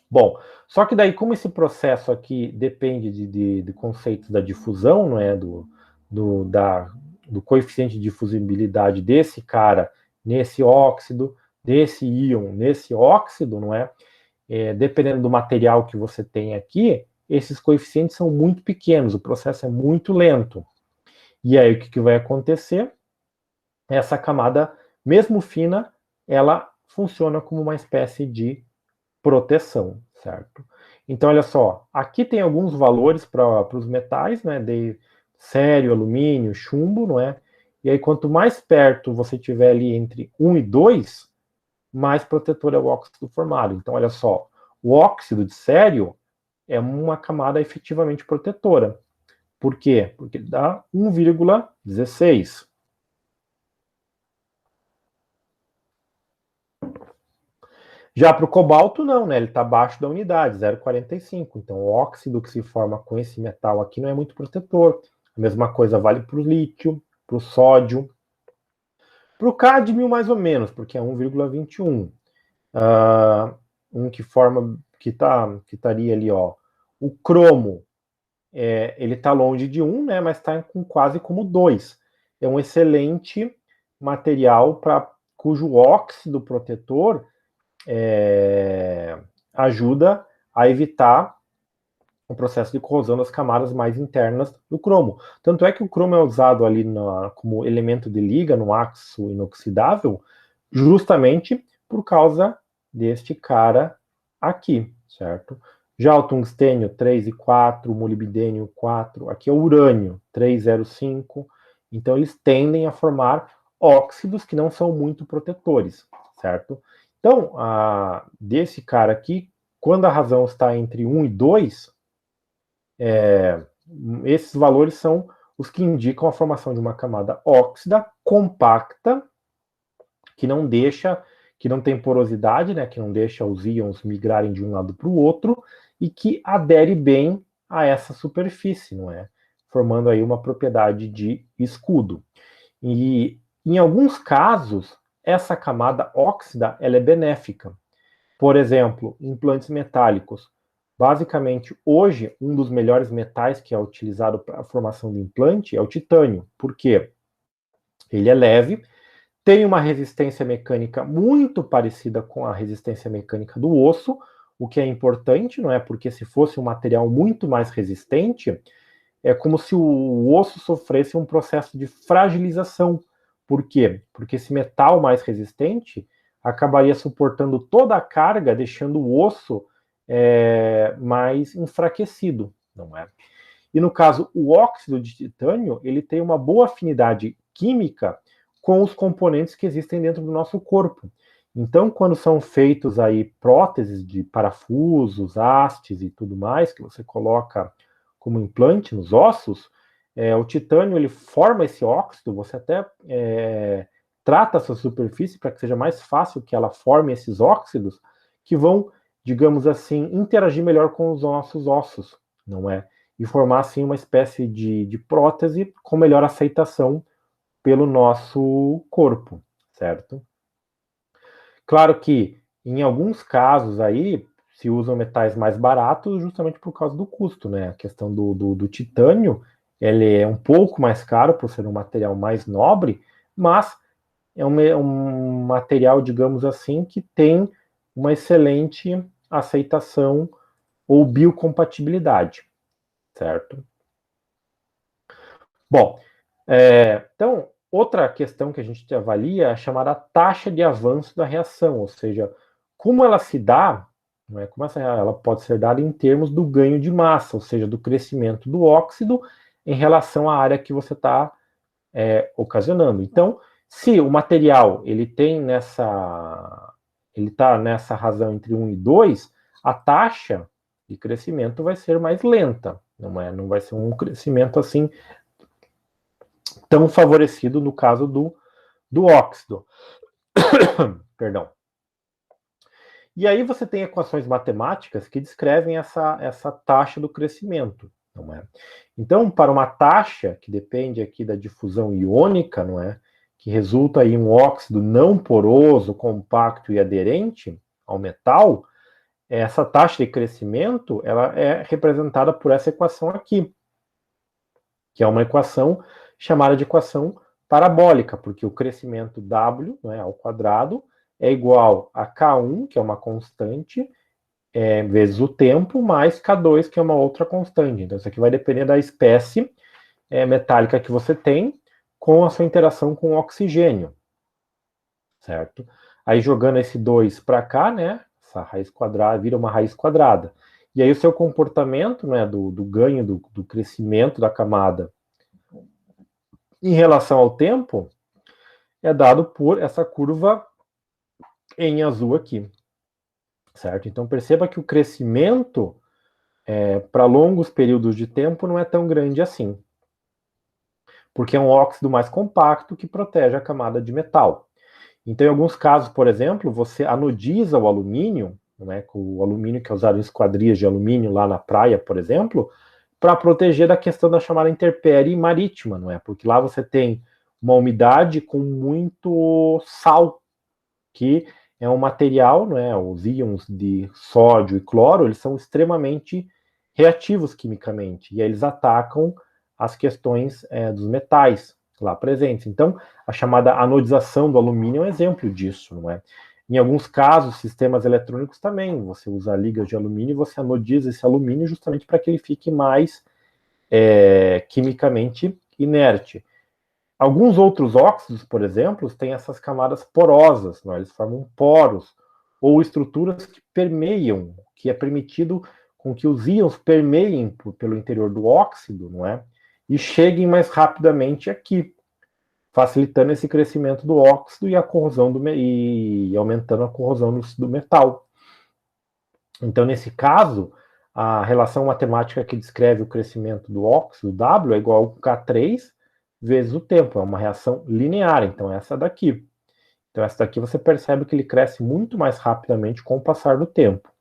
Bom, só que daí, como esse processo aqui depende de conceitos da difusão, não é? Do coeficiente de difusibilidade desse cara nesse óxido, desse íon nesse óxido, não é? Dependendo do material que você tem aqui, esses coeficientes são muito pequenos, o processo é muito lento. E aí o que vai acontecer? Essa camada, mesmo fina, ela funciona como uma espécie de proteção, certo? Então, olha só, aqui tem alguns valores para os metais, né, de sério, alumínio, chumbo, não é? E aí, quanto mais perto você tiver ali entre 1 e 2, mais protetor é o óxido formado. Então, olha só, o óxido de sério é uma camada efetivamente protetora. Por quê? Porque ele dá 1,16. Já para o cobalto, não, né? Ele está abaixo da unidade, 0,45. Então, o óxido que se forma com esse metal aqui não é muito protetor. A mesma coisa vale para o lítio, para o sódio. Para o cádmio, mais ou menos, porque é 1,21. Que forma, que estaria ali, ó. O cromo, ele está longe de 1, né? Mas está quase como 2. É um excelente material cujo óxido protetor ajuda a evitar o processo de corrosão das camadas mais internas do cromo. Tanto é que o cromo é usado ali como elemento de liga no aço inoxidável, justamente por causa deste cara aqui, certo? Já o tungstênio 3,4, o molibdênio 4, aqui é o urânio 3,05. Então eles tendem a formar óxidos que não são muito protetores, certo? Então, desse cara aqui, quando a razão está entre 1 e 2, esses valores são os que indicam a formação de uma camada óxida compacta, que não tem porosidade, né, que não deixa os íons migrarem de um lado para o outro, e que adere bem a essa superfície, não é? formando aí uma propriedade de escudo. E em alguns casos, essa camada óxida ela é benéfica. Por exemplo, implantes metálicos. Basicamente, hoje, um dos melhores metais que é utilizado para a formação do implante é o titânio. Por quê? Ele é leve, tem uma resistência mecânica muito parecida com a resistência mecânica do osso, o que é importante, não é? Porque se fosse um material muito mais resistente, é como se o osso sofresse um processo de fragilização. Por quê? Porque esse metal mais resistente acabaria suportando toda a carga, deixando o osso mais enfraquecido, não é? E no caso, o óxido de titânio, ele tem uma boa afinidade química com os componentes que existem dentro do nosso corpo. Então, quando são feitos aí próteses de parafusos, hastes e tudo mais, que você coloca como implante nos ossos, o titânio ele forma esse óxido, você até trata a sua superfície para que seja mais fácil que ela forme esses óxidos, que vão, digamos assim, interagir melhor com os nossos ossos, não é? E formar, assim, uma espécie de prótese com melhor aceitação pelo nosso corpo, certo? Claro que, em alguns casos aí, se usam metais mais baratos justamente por causa do custo, né? A questão do titânio, ele é um pouco mais caro por ser um material mais nobre, mas é um material, digamos assim, que tem uma excelente aceitação ou biocompatibilidade, certo? Bom, então, outra questão que a gente avalia é a chamada taxa de avanço da reação, ou seja, como ela se dá, não é, como ela pode ser dada em termos do ganho de massa, ou seja, do crescimento do óxido em relação à área que você está ocasionando. Então, se o material ele está nessa razão entre 1 e 2, a taxa de crescimento vai ser mais lenta, não vai ser um crescimento assim tão favorecido no caso do óxido. Perdão. E aí você tem equações matemáticas que descrevem essa taxa do crescimento, não é? Então, para uma taxa que depende aqui da difusão iônica, não é? Que resulta em um óxido não poroso, compacto e aderente ao metal, essa taxa de crescimento ela é representada por essa equação aqui, que é uma equação chamada de equação parabólica, porque o crescimento W, né, ao quadrado, é igual a K1, que é uma constante, vezes o tempo, mais K2, que é uma outra constante. Então, isso aqui vai depender da espécie metálica que você tem com a sua interação com o oxigênio, certo? Aí, jogando esse 2 para cá, né, essa raiz quadrada vira uma raiz quadrada. E aí, o seu comportamento, né, do ganho, do crescimento da camada em relação ao tempo, é dado por essa curva em azul aqui, certo? Então, perceba que o crescimento para longos períodos de tempo não é tão grande assim, porque é um óxido mais compacto que protege a camada de metal. Então, em alguns casos, por exemplo, você anodiza o alumínio, né, com o alumínio que é usado em esquadrias de alumínio lá na praia, por exemplo, para proteger da questão da chamada intempérie marítima, não é? Porque lá você tem uma umidade com muito sal, que é um material, não é? Os íons de sódio e cloro, eles são extremamente reativos quimicamente, e aí eles atacam as questões dos metais lá presentes. Então, a chamada anodização do alumínio é um exemplo disso, não é? Em alguns casos, sistemas eletrônicos também, você usa ligas de alumínio e você anodiza esse alumínio justamente para que ele fique mais quimicamente inerte. Alguns outros óxidos, por exemplo, têm essas camadas porosas, não é? Eles formam poros, ou estruturas que permeiam, que é permitido com que os íons permeiem pelo interior do óxido, não é? E cheguem mais rapidamente aqui, facilitando esse crescimento do óxido e a corrosão e aumentando a corrosão do metal. Então, nesse caso, a relação matemática que descreve o crescimento do óxido W é igual a K3 vezes o tempo, é uma reação linear, então essa daqui. Então, essa daqui você percebe que ele cresce muito mais rapidamente com o passar do tempo.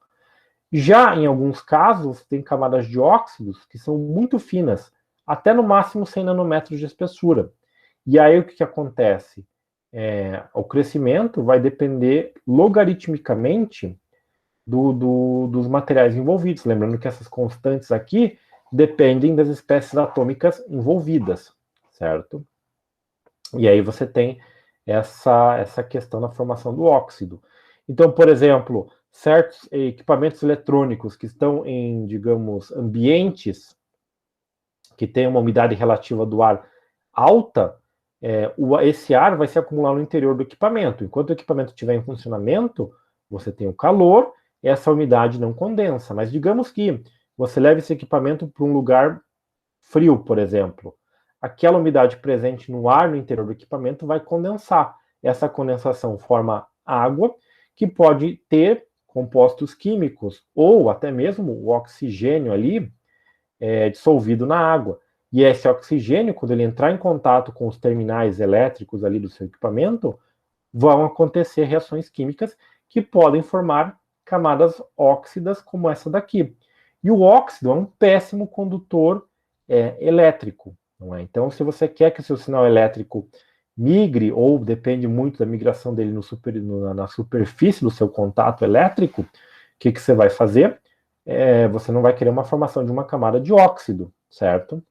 Já em alguns casos, tem camadas de óxidos que são muito finas, até no máximo 100 nanômetros de espessura. E aí o que acontece? O crescimento vai depender logaritmicamente dos materiais envolvidos. Lembrando que essas constantes aqui dependem das espécies atômicas envolvidas, certo? E aí você tem essa questão da formação do óxido. Então, por exemplo, certos equipamentos eletrônicos que estão em, digamos, ambientes que têm uma umidade relativa do ar alta, esse ar vai se acumular no interior do equipamento. Enquanto o equipamento estiver em funcionamento, você tem o calor, essa umidade não condensa. Mas digamos que você leve esse equipamento para um lugar frio, por exemplo. Aquela umidade presente no ar no interior do equipamento vai condensar. Essa condensação forma água, que pode ter compostos químicos, ou até mesmo o oxigênio ali dissolvido na água. E esse oxigênio, quando ele entrar em contato com os terminais elétricos ali do seu equipamento, vão acontecer reações químicas que podem formar camadas óxidas como essa daqui. E o óxido é um péssimo condutor elétrico, não é? Então, se você quer que o seu sinal elétrico migre, ou depende muito da migração dele na superfície do seu contato elétrico, o que você vai fazer? Você não vai querer uma formação de uma camada de óxido, certo?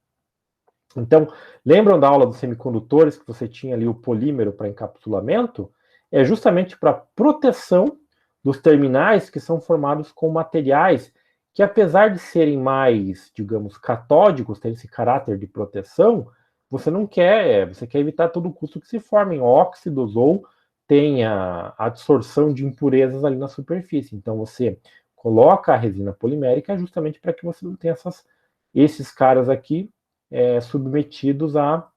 Então, lembram da aula dos semicondutores que você tinha ali o polímero para encapsulamento? É justamente para proteção dos terminais que são formados com materiais que, apesar de serem mais, digamos, catódicos, terem esse caráter de proteção, você não quer, você quer evitar a todo custo que se formem óxidos ou tenha absorção de impurezas ali na superfície. Então, você coloca a resina polimérica justamente para que você não tenha esses caras aqui submetidos a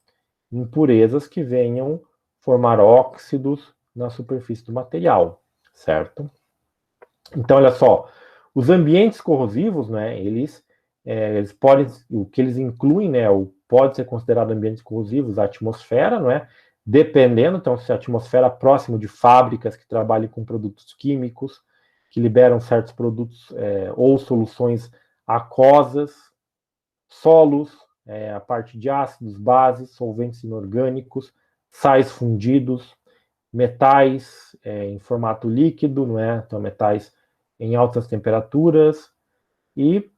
impurezas que venham formar óxidos na superfície do material, certo? Então, olha só, os ambientes corrosivos, né, eles podem, o que eles incluem, né, pode ser considerado ambientes corrosivos, a atmosfera, não é? Dependendo, então, se a atmosfera próximo de fábricas que trabalhem com produtos químicos, que liberam certos produtos ou soluções aquosas, solos, a parte de ácidos, bases, solventes inorgânicos, sais fundidos, metais em formato líquido, não é? Então, metais em altas temperaturas e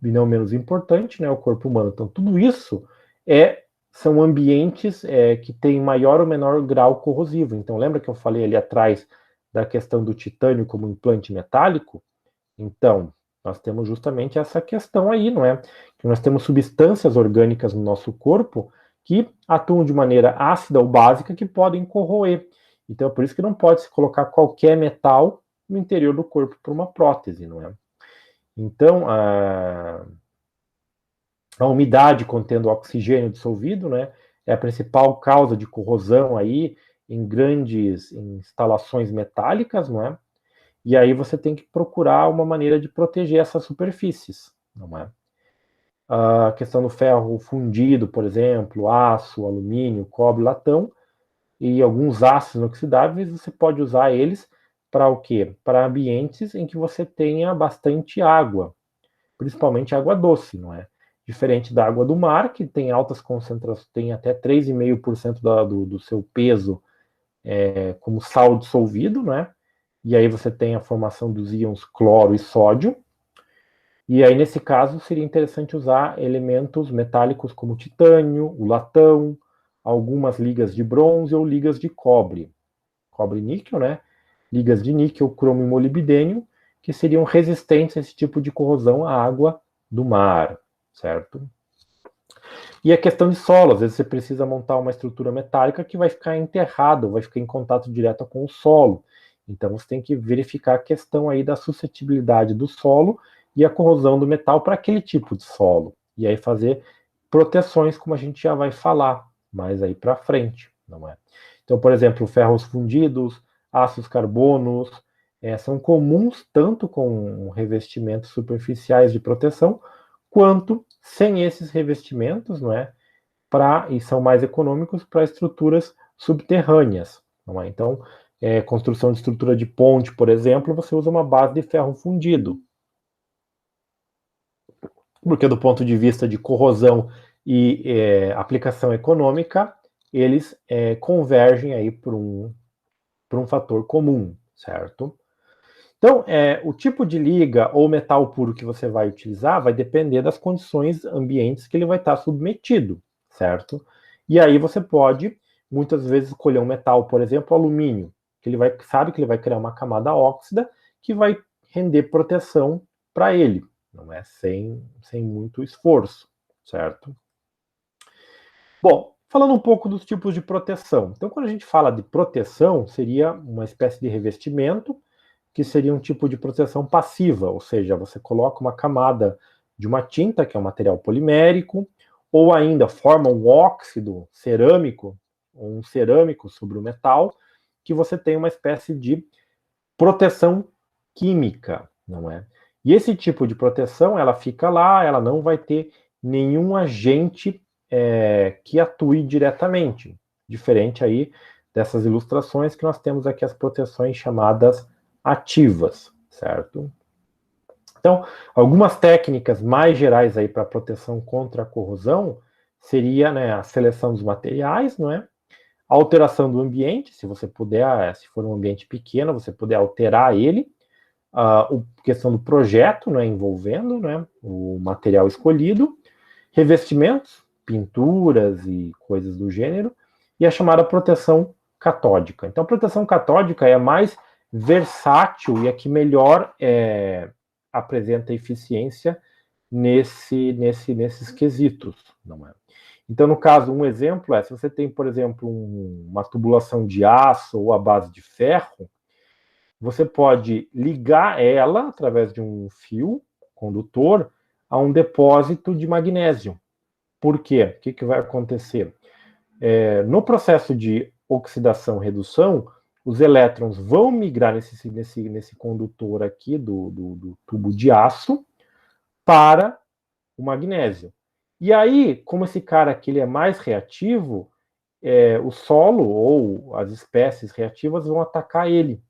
não menos importante, né, o corpo humano. Então, tudo isso são ambientes que têm maior ou menor grau corrosivo. Então, lembra que eu falei ali atrás da questão do titânio como implante metálico? Então, nós temos justamente essa questão aí, não é? Que nós temos substâncias orgânicas no nosso corpo que atuam de maneira ácida ou básica que podem corroer. Então, é por isso que não pode se colocar qualquer metal no interior do corpo por uma prótese, não é? Então, a umidade contendo oxigênio dissolvido, né, é a principal causa de corrosão aí em grandes instalações metálicas, não é? E aí você tem que procurar uma maneira de proteger essas superfícies, não é? A questão do ferro fundido, por exemplo, aço, alumínio, cobre, latão e alguns ácidos inoxidáveis, você pode usar eles para o quê? Para ambientes em que você tenha bastante água, principalmente água doce, não é? Diferente da água do mar, que tem altas concentrações, tem até 3,5% do seu peso como sal dissolvido, né? E aí você tem a formação dos íons cloro e sódio. E aí, nesse caso, seria interessante usar elementos metálicos como o titânio, o latão, algumas ligas de bronze ou ligas de cobre. Cobre e níquel, né? Ligas de níquel, cromo e molibdênio, que seriam resistentes a esse tipo de corrosão à água do mar, certo? E a questão de solo, às vezes você precisa montar uma estrutura metálica que vai ficar enterrada, vai ficar em contato direto com o solo. Então você tem que verificar a questão aí da suscetibilidade do solo e a corrosão do metal para aquele tipo de solo. E aí fazer proteções, como a gente já vai falar mais aí para frente, não é? Então, por exemplo, ferros fundidos, ácidos carbonos, são comuns tanto com revestimentos superficiais de proteção, quanto sem esses revestimentos, não é? E são mais econômicos para estruturas subterrâneas, não é? Então, construção de estrutura de ponte, por exemplo, você usa uma base de ferro fundido. porque do ponto de vista de corrosão e aplicação econômica, eles convergem aí por um fator comum, certo? Então, o tipo de liga ou metal puro que você vai utilizar vai depender das condições ambientes que ele vai estar submetido, certo? E aí você pode, muitas vezes, escolher um metal, por exemplo, alumínio, que ele sabe que ele vai criar uma camada óxida que vai render proteção para ele, não é sem muito esforço, certo? Bom, falando um pouco dos tipos de proteção. Então, quando a gente fala de proteção, seria uma espécie de revestimento, que seria um tipo de proteção passiva, ou seja, você coloca uma camada de uma tinta, que é um material polimérico, ou ainda forma um óxido cerâmico, ou um cerâmico sobre o metal, que você tem uma espécie de proteção química, não é? E esse tipo de proteção, ela fica lá, ela não vai ter nenhum agente que atue diretamente, diferente aí dessas ilustrações que nós temos aqui as proteções chamadas ativas, certo? Então, algumas técnicas mais gerais aí para proteção contra a corrosão seria, né, a seleção dos materiais, não é? A alteração do ambiente, se você puder, se for um ambiente pequeno, você puder alterar ele, a questão do projeto, né, envolvendo, né, o material escolhido, revestimentos, pinturas e coisas do gênero, e a chamada proteção catódica. Então, a proteção catódica é a mais versátil e a que melhor apresenta eficiência nesses quesitos, não é? Então, no caso, um exemplo se você tem, por exemplo, uma tubulação de aço ou a base de ferro, você pode ligar ela através de um fio condutor a um depósito de magnésio. Por quê? O que vai acontecer? No processo de oxidação-redução, os elétrons vão migrar nesse condutor aqui do tubo de aço para o magnésio. E aí, como esse cara aqui ele é mais reativo, o solo ou as espécies reativas vão atacar ele.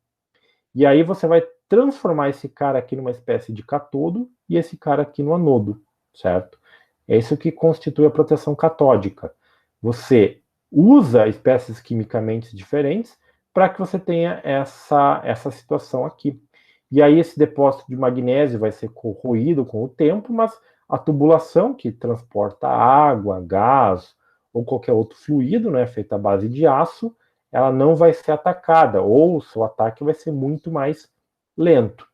E aí você vai transformar esse cara aqui numa espécie de catodo e esse cara aqui no anodo, certo? É isso que constitui a proteção catódica. Você usa espécies quimicamente diferentes para que você tenha essa situação aqui. E aí esse depósito de magnésio vai ser corroído com o tempo, mas a tubulação que transporta água, gás ou qualquer outro fluido, né, feita à base de aço, ela não vai ser atacada, ou o seu ataque vai ser muito mais lento.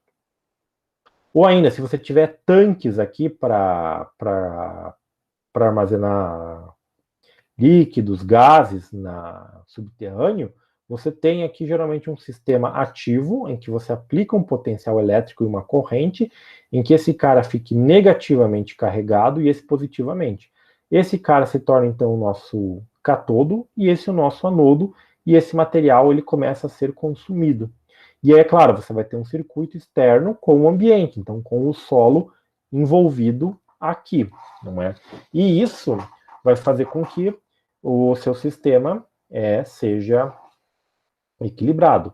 Ou ainda, se você tiver tanques aqui para armazenar líquidos, gases subterrâneo, você tem aqui geralmente um sistema ativo, em que você aplica um potencial elétrico e uma corrente, em que esse cara fique negativamente carregado e esse positivamente. Esse cara se torna, então, o nosso catodo, e esse o nosso anodo, e esse material ele começa a ser consumido. E aí, é claro, você vai ter um circuito externo com o ambiente, então com o solo envolvido aqui, não é? E isso vai fazer com que o seu sistema seja equilibrado.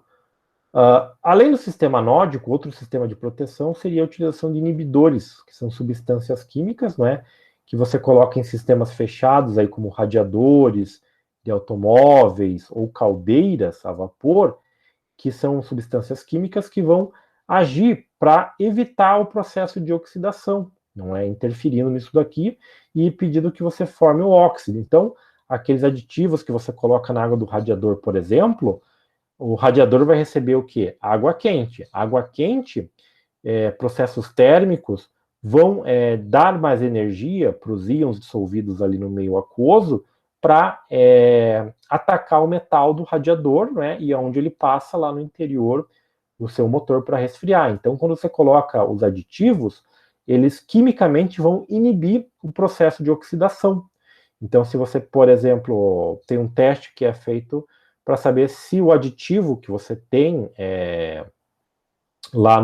Além do sistema anódico, outro sistema de proteção seria a utilização de inibidores, que são substâncias químicas, não é? Que você coloca em sistemas fechados, aí como radiadores de automóveis ou caldeiras a vapor, que são substâncias químicas que vão agir para evitar o processo de oxidação, não é? Interferindo nisso daqui e pedindo que você forme o óxido. Então, aqueles aditivos que você coloca na água do radiador, por exemplo, o radiador vai receber o quê? Água quente. Água quente, processos térmicos vão dar mais energia para os íons dissolvidos ali no meio aquoso para atacar o metal do radiador, né? E onde ele passa lá no interior do seu motor para resfriar. Então, quando você coloca os aditivos, eles quimicamente vão inibir o processo de oxidação. Então, se você, por exemplo, tem um teste que é feito para saber se o aditivo que você tem lá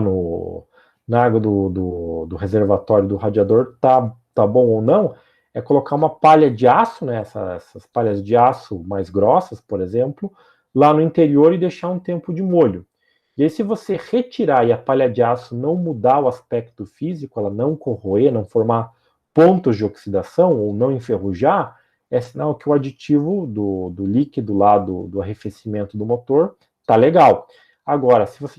na água do reservatório do radiador tá bom ou não, é colocar uma palha de aço, né, essas palhas de aço mais grossas, por exemplo, lá no interior e deixar um tempo de molho. E aí, se você retirar e a palha de aço não mudar o aspecto físico, ela não corroer, não formar pontos de oxidação, ou não enferrujar, é sinal que o aditivo do líquido lá do arrefecimento do motor tá legal. Agora, se você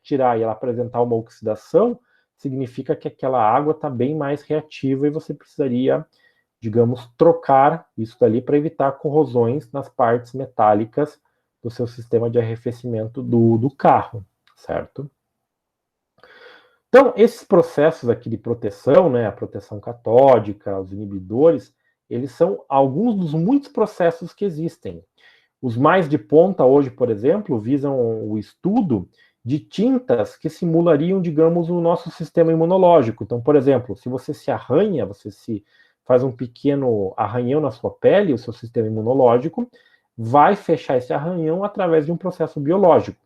tirar e ela apresentar uma oxidação, significa que aquela água está bem mais reativa e você precisaria, digamos, trocar isso dali para evitar corrosões nas partes metálicas do seu sistema de arrefecimento do carro, certo? Então, esses processos aqui de proteção, né, a proteção catódica, os inibidores, eles são alguns dos muitos processos que existem. Os mais de ponta hoje, por exemplo, visam o estudo de tintas que simulariam, digamos, o nosso sistema imunológico. Então, por exemplo, se você se arranha, você se faz um pequeno arranhão na sua pele, o seu sistema imunológico vai fechar esse arranhão através de um processo biológico.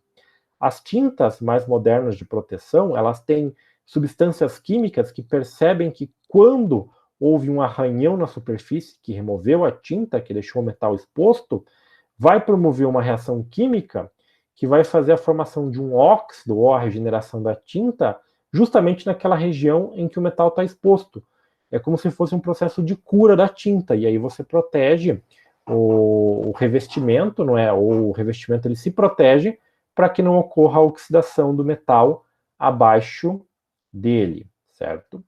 As tintas mais modernas de proteção, elas têm substâncias químicas que percebem que quando houve um arranhão na superfície que removeu a tinta, que deixou o metal exposto, vai promover uma reação química que vai fazer a formação de um óxido ou a regeneração da tinta justamente naquela região em que o metal está exposto. É como se fosse um processo de cura da tinta, e aí você protege o revestimento, não é? Ou o revestimento ele se protege para que não ocorra a oxidação do metal abaixo dele, certo?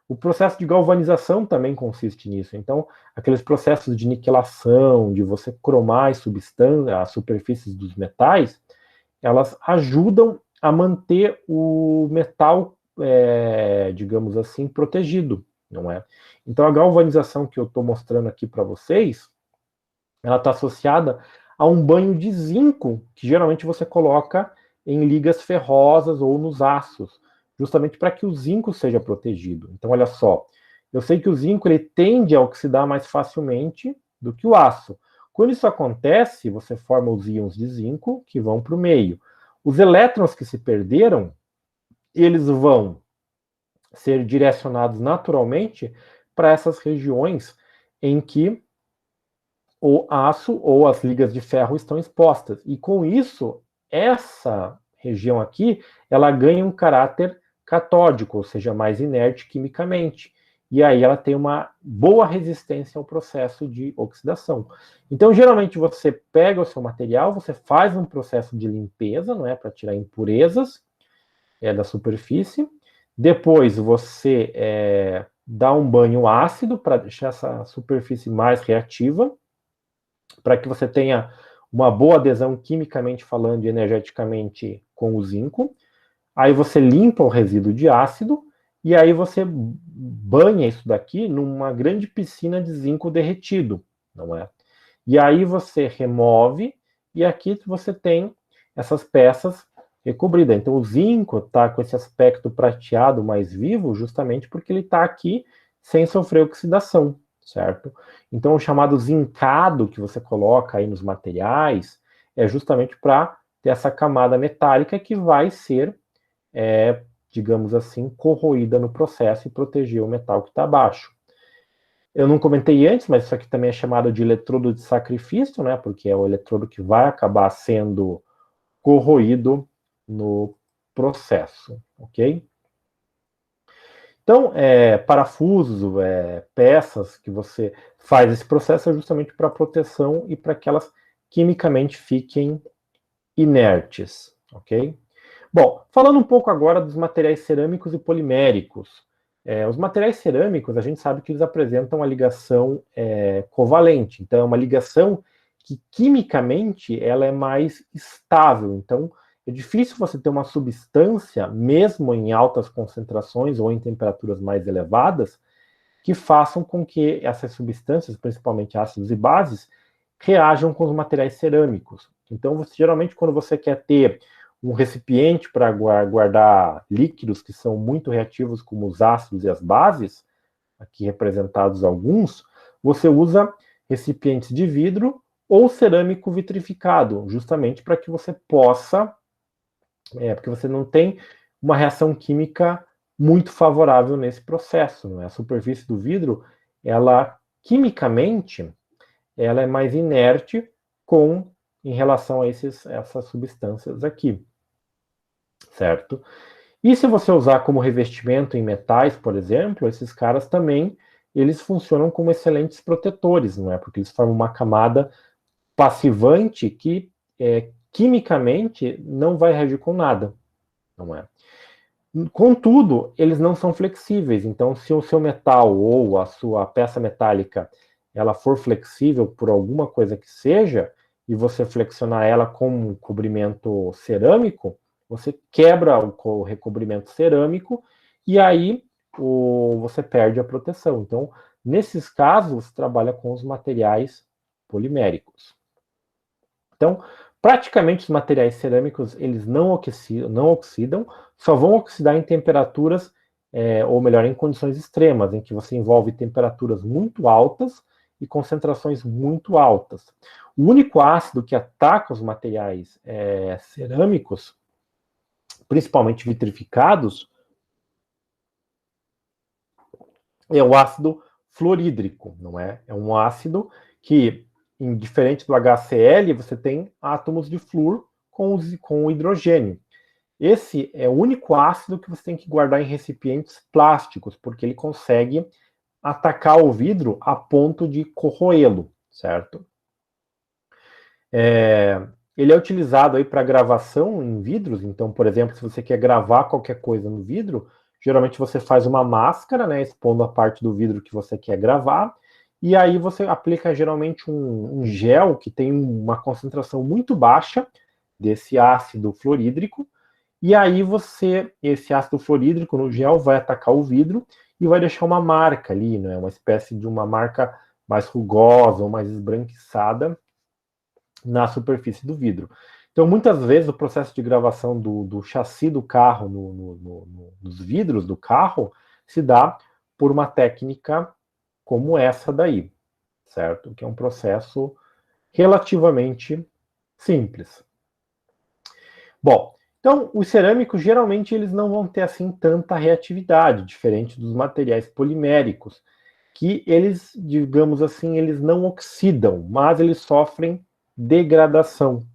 O processo de galvanização também consiste nisso. Então, aqueles processos de niquelação, de você cromar as superfícies dos metais, elas ajudam a manter o metal, digamos assim, protegido, não é? Então, a galvanização que eu estou mostrando aqui para vocês, ela está associada a um banho de zinco, que geralmente você coloca em ligas ferrosas ou nos aços, justamente para que o zinco seja protegido. Então, olha só, eu sei que o zinco ele tende a oxidar mais facilmente do que o aço. Quando isso acontece, você forma os íons de zinco que vão para o meio. Os elétrons que se perderam, eles vão ser direcionados naturalmente para essas regiões em que o aço ou as ligas de ferro estão expostas. E com isso, essa região aqui, ela ganha um caráter catódico, ou seja, mais inerte quimicamente. E aí ela tem uma boa resistência ao processo de oxidação. Então, geralmente, você pega o seu material, você faz um processo de limpeza, não é, para tirar impurezas da superfície. Depois, você dá um banho ácido para deixar essa superfície mais reativa, para que você tenha uma boa adesão quimicamente falando e energeticamente com o zinco. Aí você limpa o resíduo de ácido e aí você banha isso daqui numa grande piscina de zinco derretido, não é? E aí você remove e aqui você tem essas peças recobridas. Então o zinco está com esse aspecto prateado mais vivo justamente porque ele está aqui sem sofrer oxidação, certo? Então o chamado zincado que você coloca aí nos materiais é justamente para ter essa camada metálica que vai ser digamos assim, corroída no processo e proteger o metal que está abaixo. Eu não comentei antes, mas isso aqui também é chamado de eletrodo de sacrifício, né? Porque é o eletrodo que vai acabar sendo corroído no processo, ok? Então, parafusos, peças que você faz esse processo é justamente para proteção e para que elas quimicamente fiquem inertes, ok? Bom, falando um pouco agora dos materiais cerâmicos e poliméricos. Os materiais cerâmicos, a gente sabe que eles apresentam a ligação covalente. Então, é uma ligação que, quimicamente, ela é mais estável. Então, é difícil você ter uma substância, mesmo em altas concentrações ou em temperaturas mais elevadas, que façam com que essas substâncias, principalmente ácidos e bases, reajam com os materiais cerâmicos. Então, geralmente, quando você quer ter um recipiente para guardar líquidos que são muito reativos, como os ácidos e as bases, aqui representados alguns, você usa recipientes de vidro ou cerâmico vitrificado, justamente para que você possa, porque você não tem uma reação química muito favorável nesse processo, não é? A superfície do vidro, ela quimicamente, ela é mais inerte em relação a essas substâncias aqui, certo? E se você usar como revestimento em metais, por exemplo, esses caras também, eles funcionam como excelentes protetores, não é? Porque eles formam uma camada passivante que, quimicamente, não vai reagir com nada, não é? Contudo, eles não são flexíveis, então se o seu metal ou a sua peça metálica ela for flexível por alguma coisa que seja, e você flexionar ela com um cobrimento cerâmico, você quebra o recobrimento cerâmico e aí você perde a proteção. Então, nesses casos, você trabalha com os materiais poliméricos. Então, praticamente os materiais cerâmicos, eles não oxidam, só vão oxidar em temperaturas, ou melhor, em condições extremas, em que você envolve temperaturas muito altas e concentrações muito altas. O único ácido que ataca os materiais cerâmicos, principalmente vitrificados, é o ácido fluorídrico, não é? É um ácido que, diferente do HCl, você tem átomos de flúor com o hidrogênio. Esse é o único ácido que você tem que guardar em recipientes plásticos, porque ele consegue atacar o vidro a ponto de corroê-lo, certo? Ele é utilizado aí para gravação em vidros, então, por exemplo, se você quer gravar qualquer coisa no vidro, geralmente você faz uma máscara, né, expondo a parte do vidro que você quer gravar, e aí você aplica geralmente um gel que tem uma concentração muito baixa desse ácido fluorídrico, e aí esse ácido fluorídrico no gel vai atacar o vidro e vai deixar uma marca ali, né, uma espécie de uma marca mais rugosa ou mais esbranquiçada na superfície do vidro. Então, muitas vezes, o processo de gravação do chassi do carro nos vidros do carro se dá por uma técnica como essa daí, certo? Que é um processo relativamente simples. Bom, então, os cerâmicos, geralmente, eles não vão ter, assim, tanta reatividade, diferente dos materiais poliméricos, que eles, digamos assim, eles não oxidam, mas eles sofrem degradação.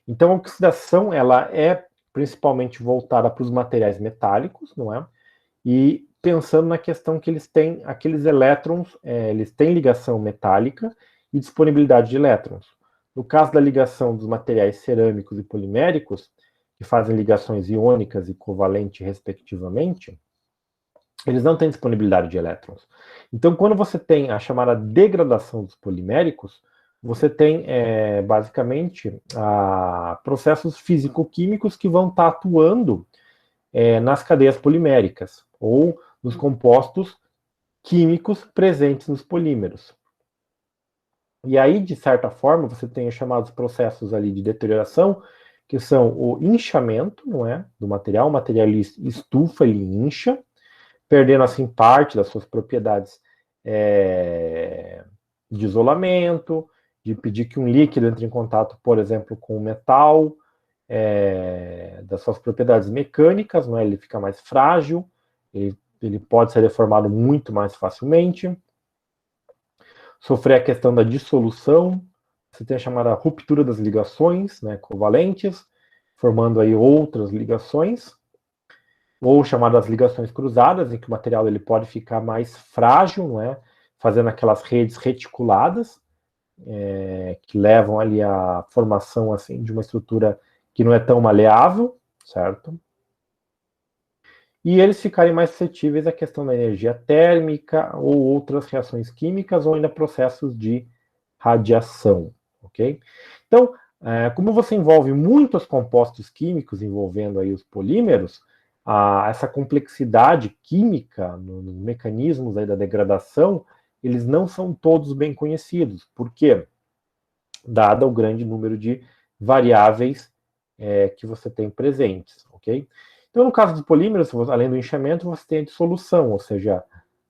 Então, a oxidação ela é principalmente voltada para os materiais metálicos, não é? E pensando na questão que eles têm aqueles elétrons, eles têm ligação metálica e disponibilidade de elétrons. No caso da ligação dos materiais cerâmicos e poliméricos, que fazem ligações iônicas e covalente, respectivamente, eles não têm disponibilidade de elétrons. Então, quando você tem a chamada degradação dos poliméricos, você tem basicamente processos físico-químicos que vão estar atuando nas cadeias poliméricas ou nos compostos químicos presentes nos polímeros. E aí, de certa forma, você tem os chamados processos ali de deterioração, que são o inchamento, não é, do material. O material ele estufa, ele incha, perdendo assim parte das suas propriedades de isolamento, de pedir que um líquido entre em contato, por exemplo, com o metal, das suas propriedades mecânicas, não é? Ele fica mais frágil, ele pode ser deformado muito mais facilmente. Sofrer a questão da dissolução, você tem a chamada ruptura das ligações, né, covalentes, formando aí outras ligações, ou chamadas ligações cruzadas, em que o material ele pode ficar mais frágil, não é? Fazendo aquelas redes reticuladas, que levam ali à formação assim de uma estrutura que não é tão maleável, certo? E eles ficarem mais suscetíveis à questão da energia térmica ou outras reações químicas ou ainda processos de radiação, ok? Então, como você envolve muitos compostos químicos envolvendo aí os polímeros, essa complexidade química nos mecanismos aí da degradação, eles não são todos bem conhecidos. Por quê? Dado o grande número de variáveis que você tem presentes, ok? Então, no caso dos polímeros, além do inchamento, você tem a dissolução, ou seja,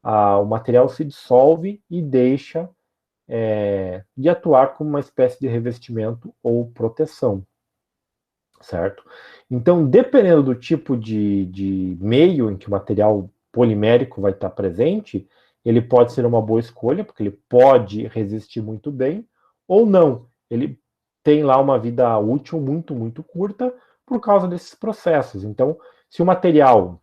o material se dissolve e deixa de atuar como uma espécie de revestimento ou proteção, certo? Então, dependendo do tipo de meio em que o material polimérico vai estar presente, ele pode ser uma boa escolha, porque ele pode resistir muito bem, ou não. Ele tem lá uma vida útil muito, muito curta por causa desses processos. Então, se o material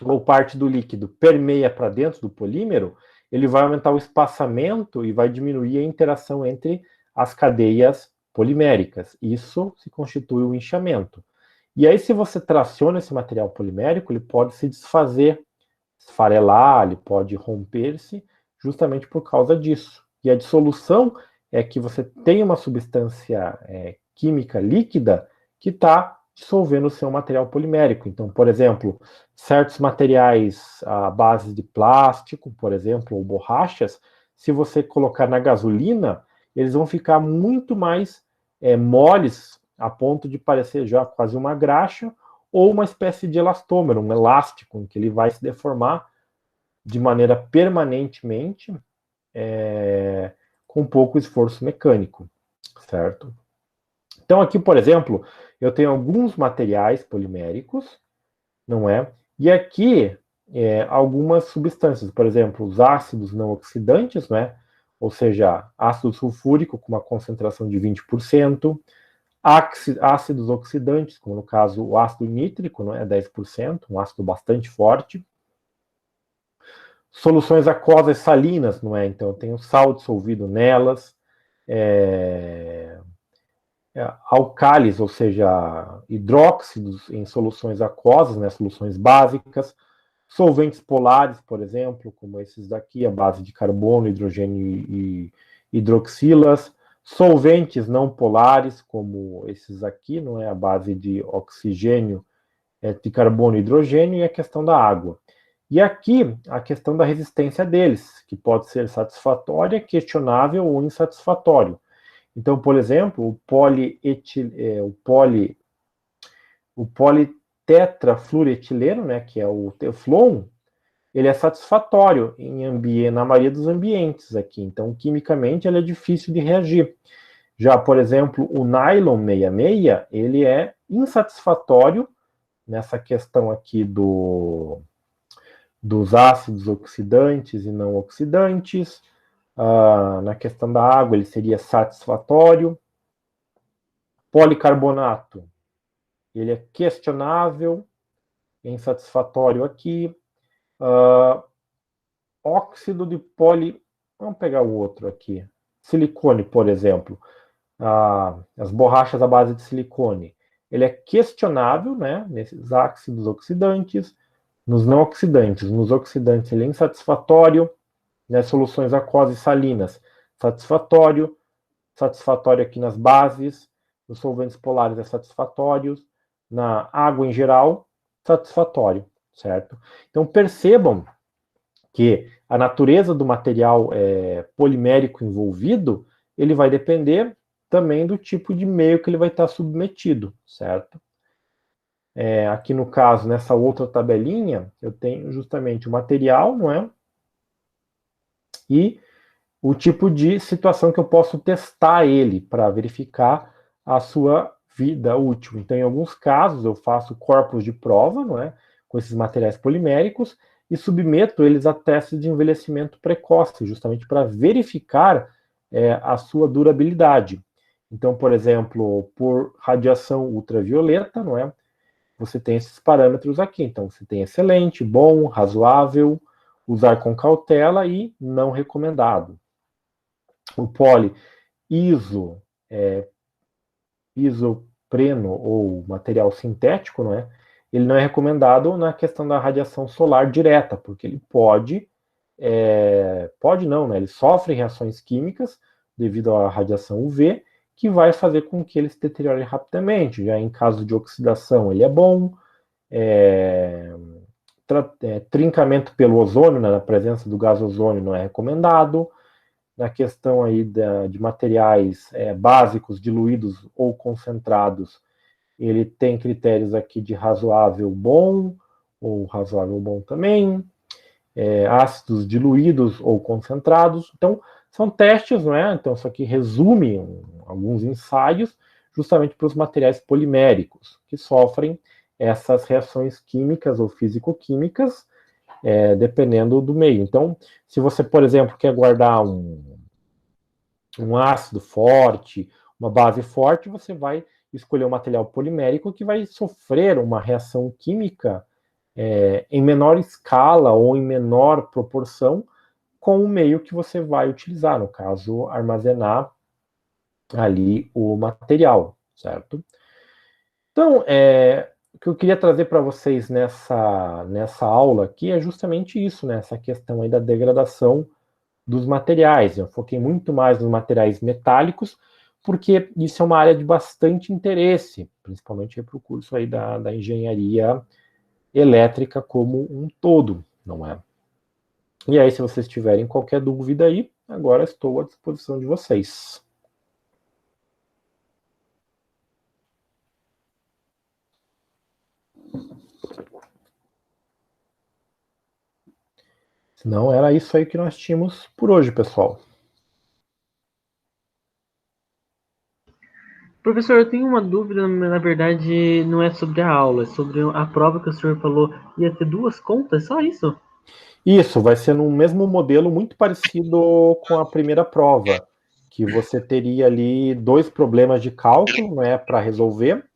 ou parte do líquido permeia para dentro do polímero, ele vai aumentar o espaçamento e vai diminuir a interação entre as cadeias poliméricas. Isso se constitui o inchamento. E aí, se você traciona esse material polimérico, ele pode se desfazer, esfarelar, ele pode romper-se, justamente por causa disso. E a dissolução é que você tem uma substância química líquida que está dissolvendo o seu material polimérico. Então, por exemplo, certos materiais à base de plástico, por exemplo, ou borrachas, se você colocar na gasolina, eles vão ficar muito mais moles, a ponto de parecer já quase uma graxa, ou uma espécie de elastômero, um elástico, em que ele vai se deformar de maneira permanentemente, com pouco esforço mecânico, certo? Então aqui, por exemplo, eu tenho alguns materiais poliméricos, não é? E aqui, algumas substâncias, por exemplo, os ácidos não oxidantes, né? Ou seja, ácido sulfúrico com uma concentração de 20%, ácidos oxidantes, como no caso o ácido nítrico, não é? 10%, um ácido bastante forte. Soluções aquosas salinas, não é? Então eu tenho sal dissolvido nelas, alcális, ou seja, hidróxidos em soluções aquosas, né, soluções básicas, solventes polares, por exemplo, como esses daqui, a base de carbono, hidrogênio e hidroxilas, solventes não polares, como esses aqui, não é, a base de oxigênio, de carbono e hidrogênio, e a questão da água. E aqui, a questão da resistência deles, que pode ser satisfatória, questionável ou insatisfatório. Então, por exemplo, o politetrafluoretileno, né, que é o Teflon, ele é satisfatório na maioria dos ambientes aqui. Então, quimicamente, ele é difícil de reagir. Já, por exemplo, o nylon 66, ele é insatisfatório nessa questão aqui dos ácidos oxidantes e não oxidantes. Na questão da água, ele seria satisfatório. Policarbonato, ele é questionável, insatisfatório aqui. Óxido de vamos pegar o outro aqui. Silicone, por exemplo. As borrachas à base de silicone. Ele é questionável, né, nesses ácidos oxidantes. Nos não oxidantes. Nos oxidantes, ele é insatisfatório. Nas soluções aquosas e salinas, satisfatório. Satisfatório aqui nas bases. Nos solventes polares é satisfatório. Na água em geral, satisfatório, certo? Então percebam que a natureza do material polimérico envolvido, ele vai depender também do tipo de meio que ele vai estar submetido, certo? Aqui no caso, nessa outra tabelinha, eu tenho justamente o material, não é? E o tipo de situação que eu posso testar ele para verificar a sua vida útil. Então, em alguns casos, eu faço corpos de prova, não é? Com esses materiais poliméricos e submeto eles a testes de envelhecimento precoce, justamente para verificar a sua durabilidade. Então, por exemplo, por radiação ultravioleta, não é? Você tem esses parâmetros aqui. Então, você tem excelente, bom, razoável, usar com cautela e não recomendado. O isopreno ou material sintético, não é? Ele não é recomendado na questão da radiação solar direta, porque ele pode não, né? Ele sofre reações químicas devido à radiação UV, que vai fazer com que ele se deteriore rapidamente. Já em caso de oxidação, ele é bom. Trincamento pelo ozônio, né, na presença do gás ozônio, não é recomendado. Na questão aí de materiais básicos, diluídos ou concentrados, ele tem critérios aqui de razoável bom, ou razoável bom também, ácidos diluídos ou concentrados. Então, são testes, não é? Então, isso aqui resume alguns ensaios, justamente para os materiais poliméricos, que sofrem essas reações químicas ou físico-químicas, dependendo do meio. Então, se você, por exemplo, quer guardar um ácido forte, uma base forte, você vai escolher um material polimérico que vai sofrer uma reação química em menor escala ou em menor proporção com o meio que você vai utilizar, no caso, armazenar ali o material, certo? Então, o que eu queria trazer para vocês nessa aula aqui é justamente isso, né? Essa questão aí da degradação dos materiais. Eu foquei muito mais nos materiais metálicos, porque isso é uma área de bastante interesse, principalmente para o curso aí da engenharia elétrica como um todo, não é? E aí, se vocês tiverem qualquer dúvida aí, agora estou à disposição de vocês. Senão, era isso aí que nós tínhamos por hoje, pessoal. Professor, eu tenho uma dúvida, mas na verdade não é sobre a aula, é sobre a prova que o senhor falou. Ia ter duas contas, só isso? Isso, vai ser no mesmo modelo muito parecido com a primeira prova, que você teria ali 2 problemas de cálculo, né, para resolver,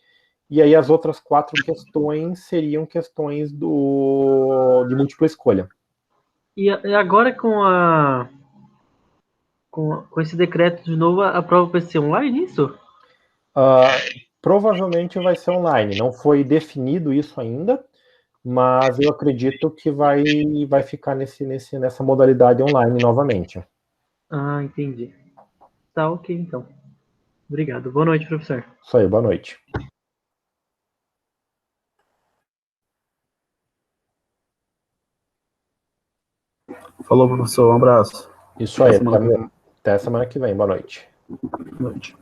e aí as outras 4 questões seriam questões de múltipla escolha. E agora com esse decreto de novo, a prova vai ser online, isso? Provavelmente vai ser online, não foi definido isso ainda, mas eu acredito que vai ficar nessa modalidade online novamente. Ah, entendi. Tá ok, então. Obrigado. Boa noite, professor. Isso aí, boa noite. Falou, professor. Um abraço. Isso aí, Até semana que vem. até semana que vem, boa noite. Boa noite.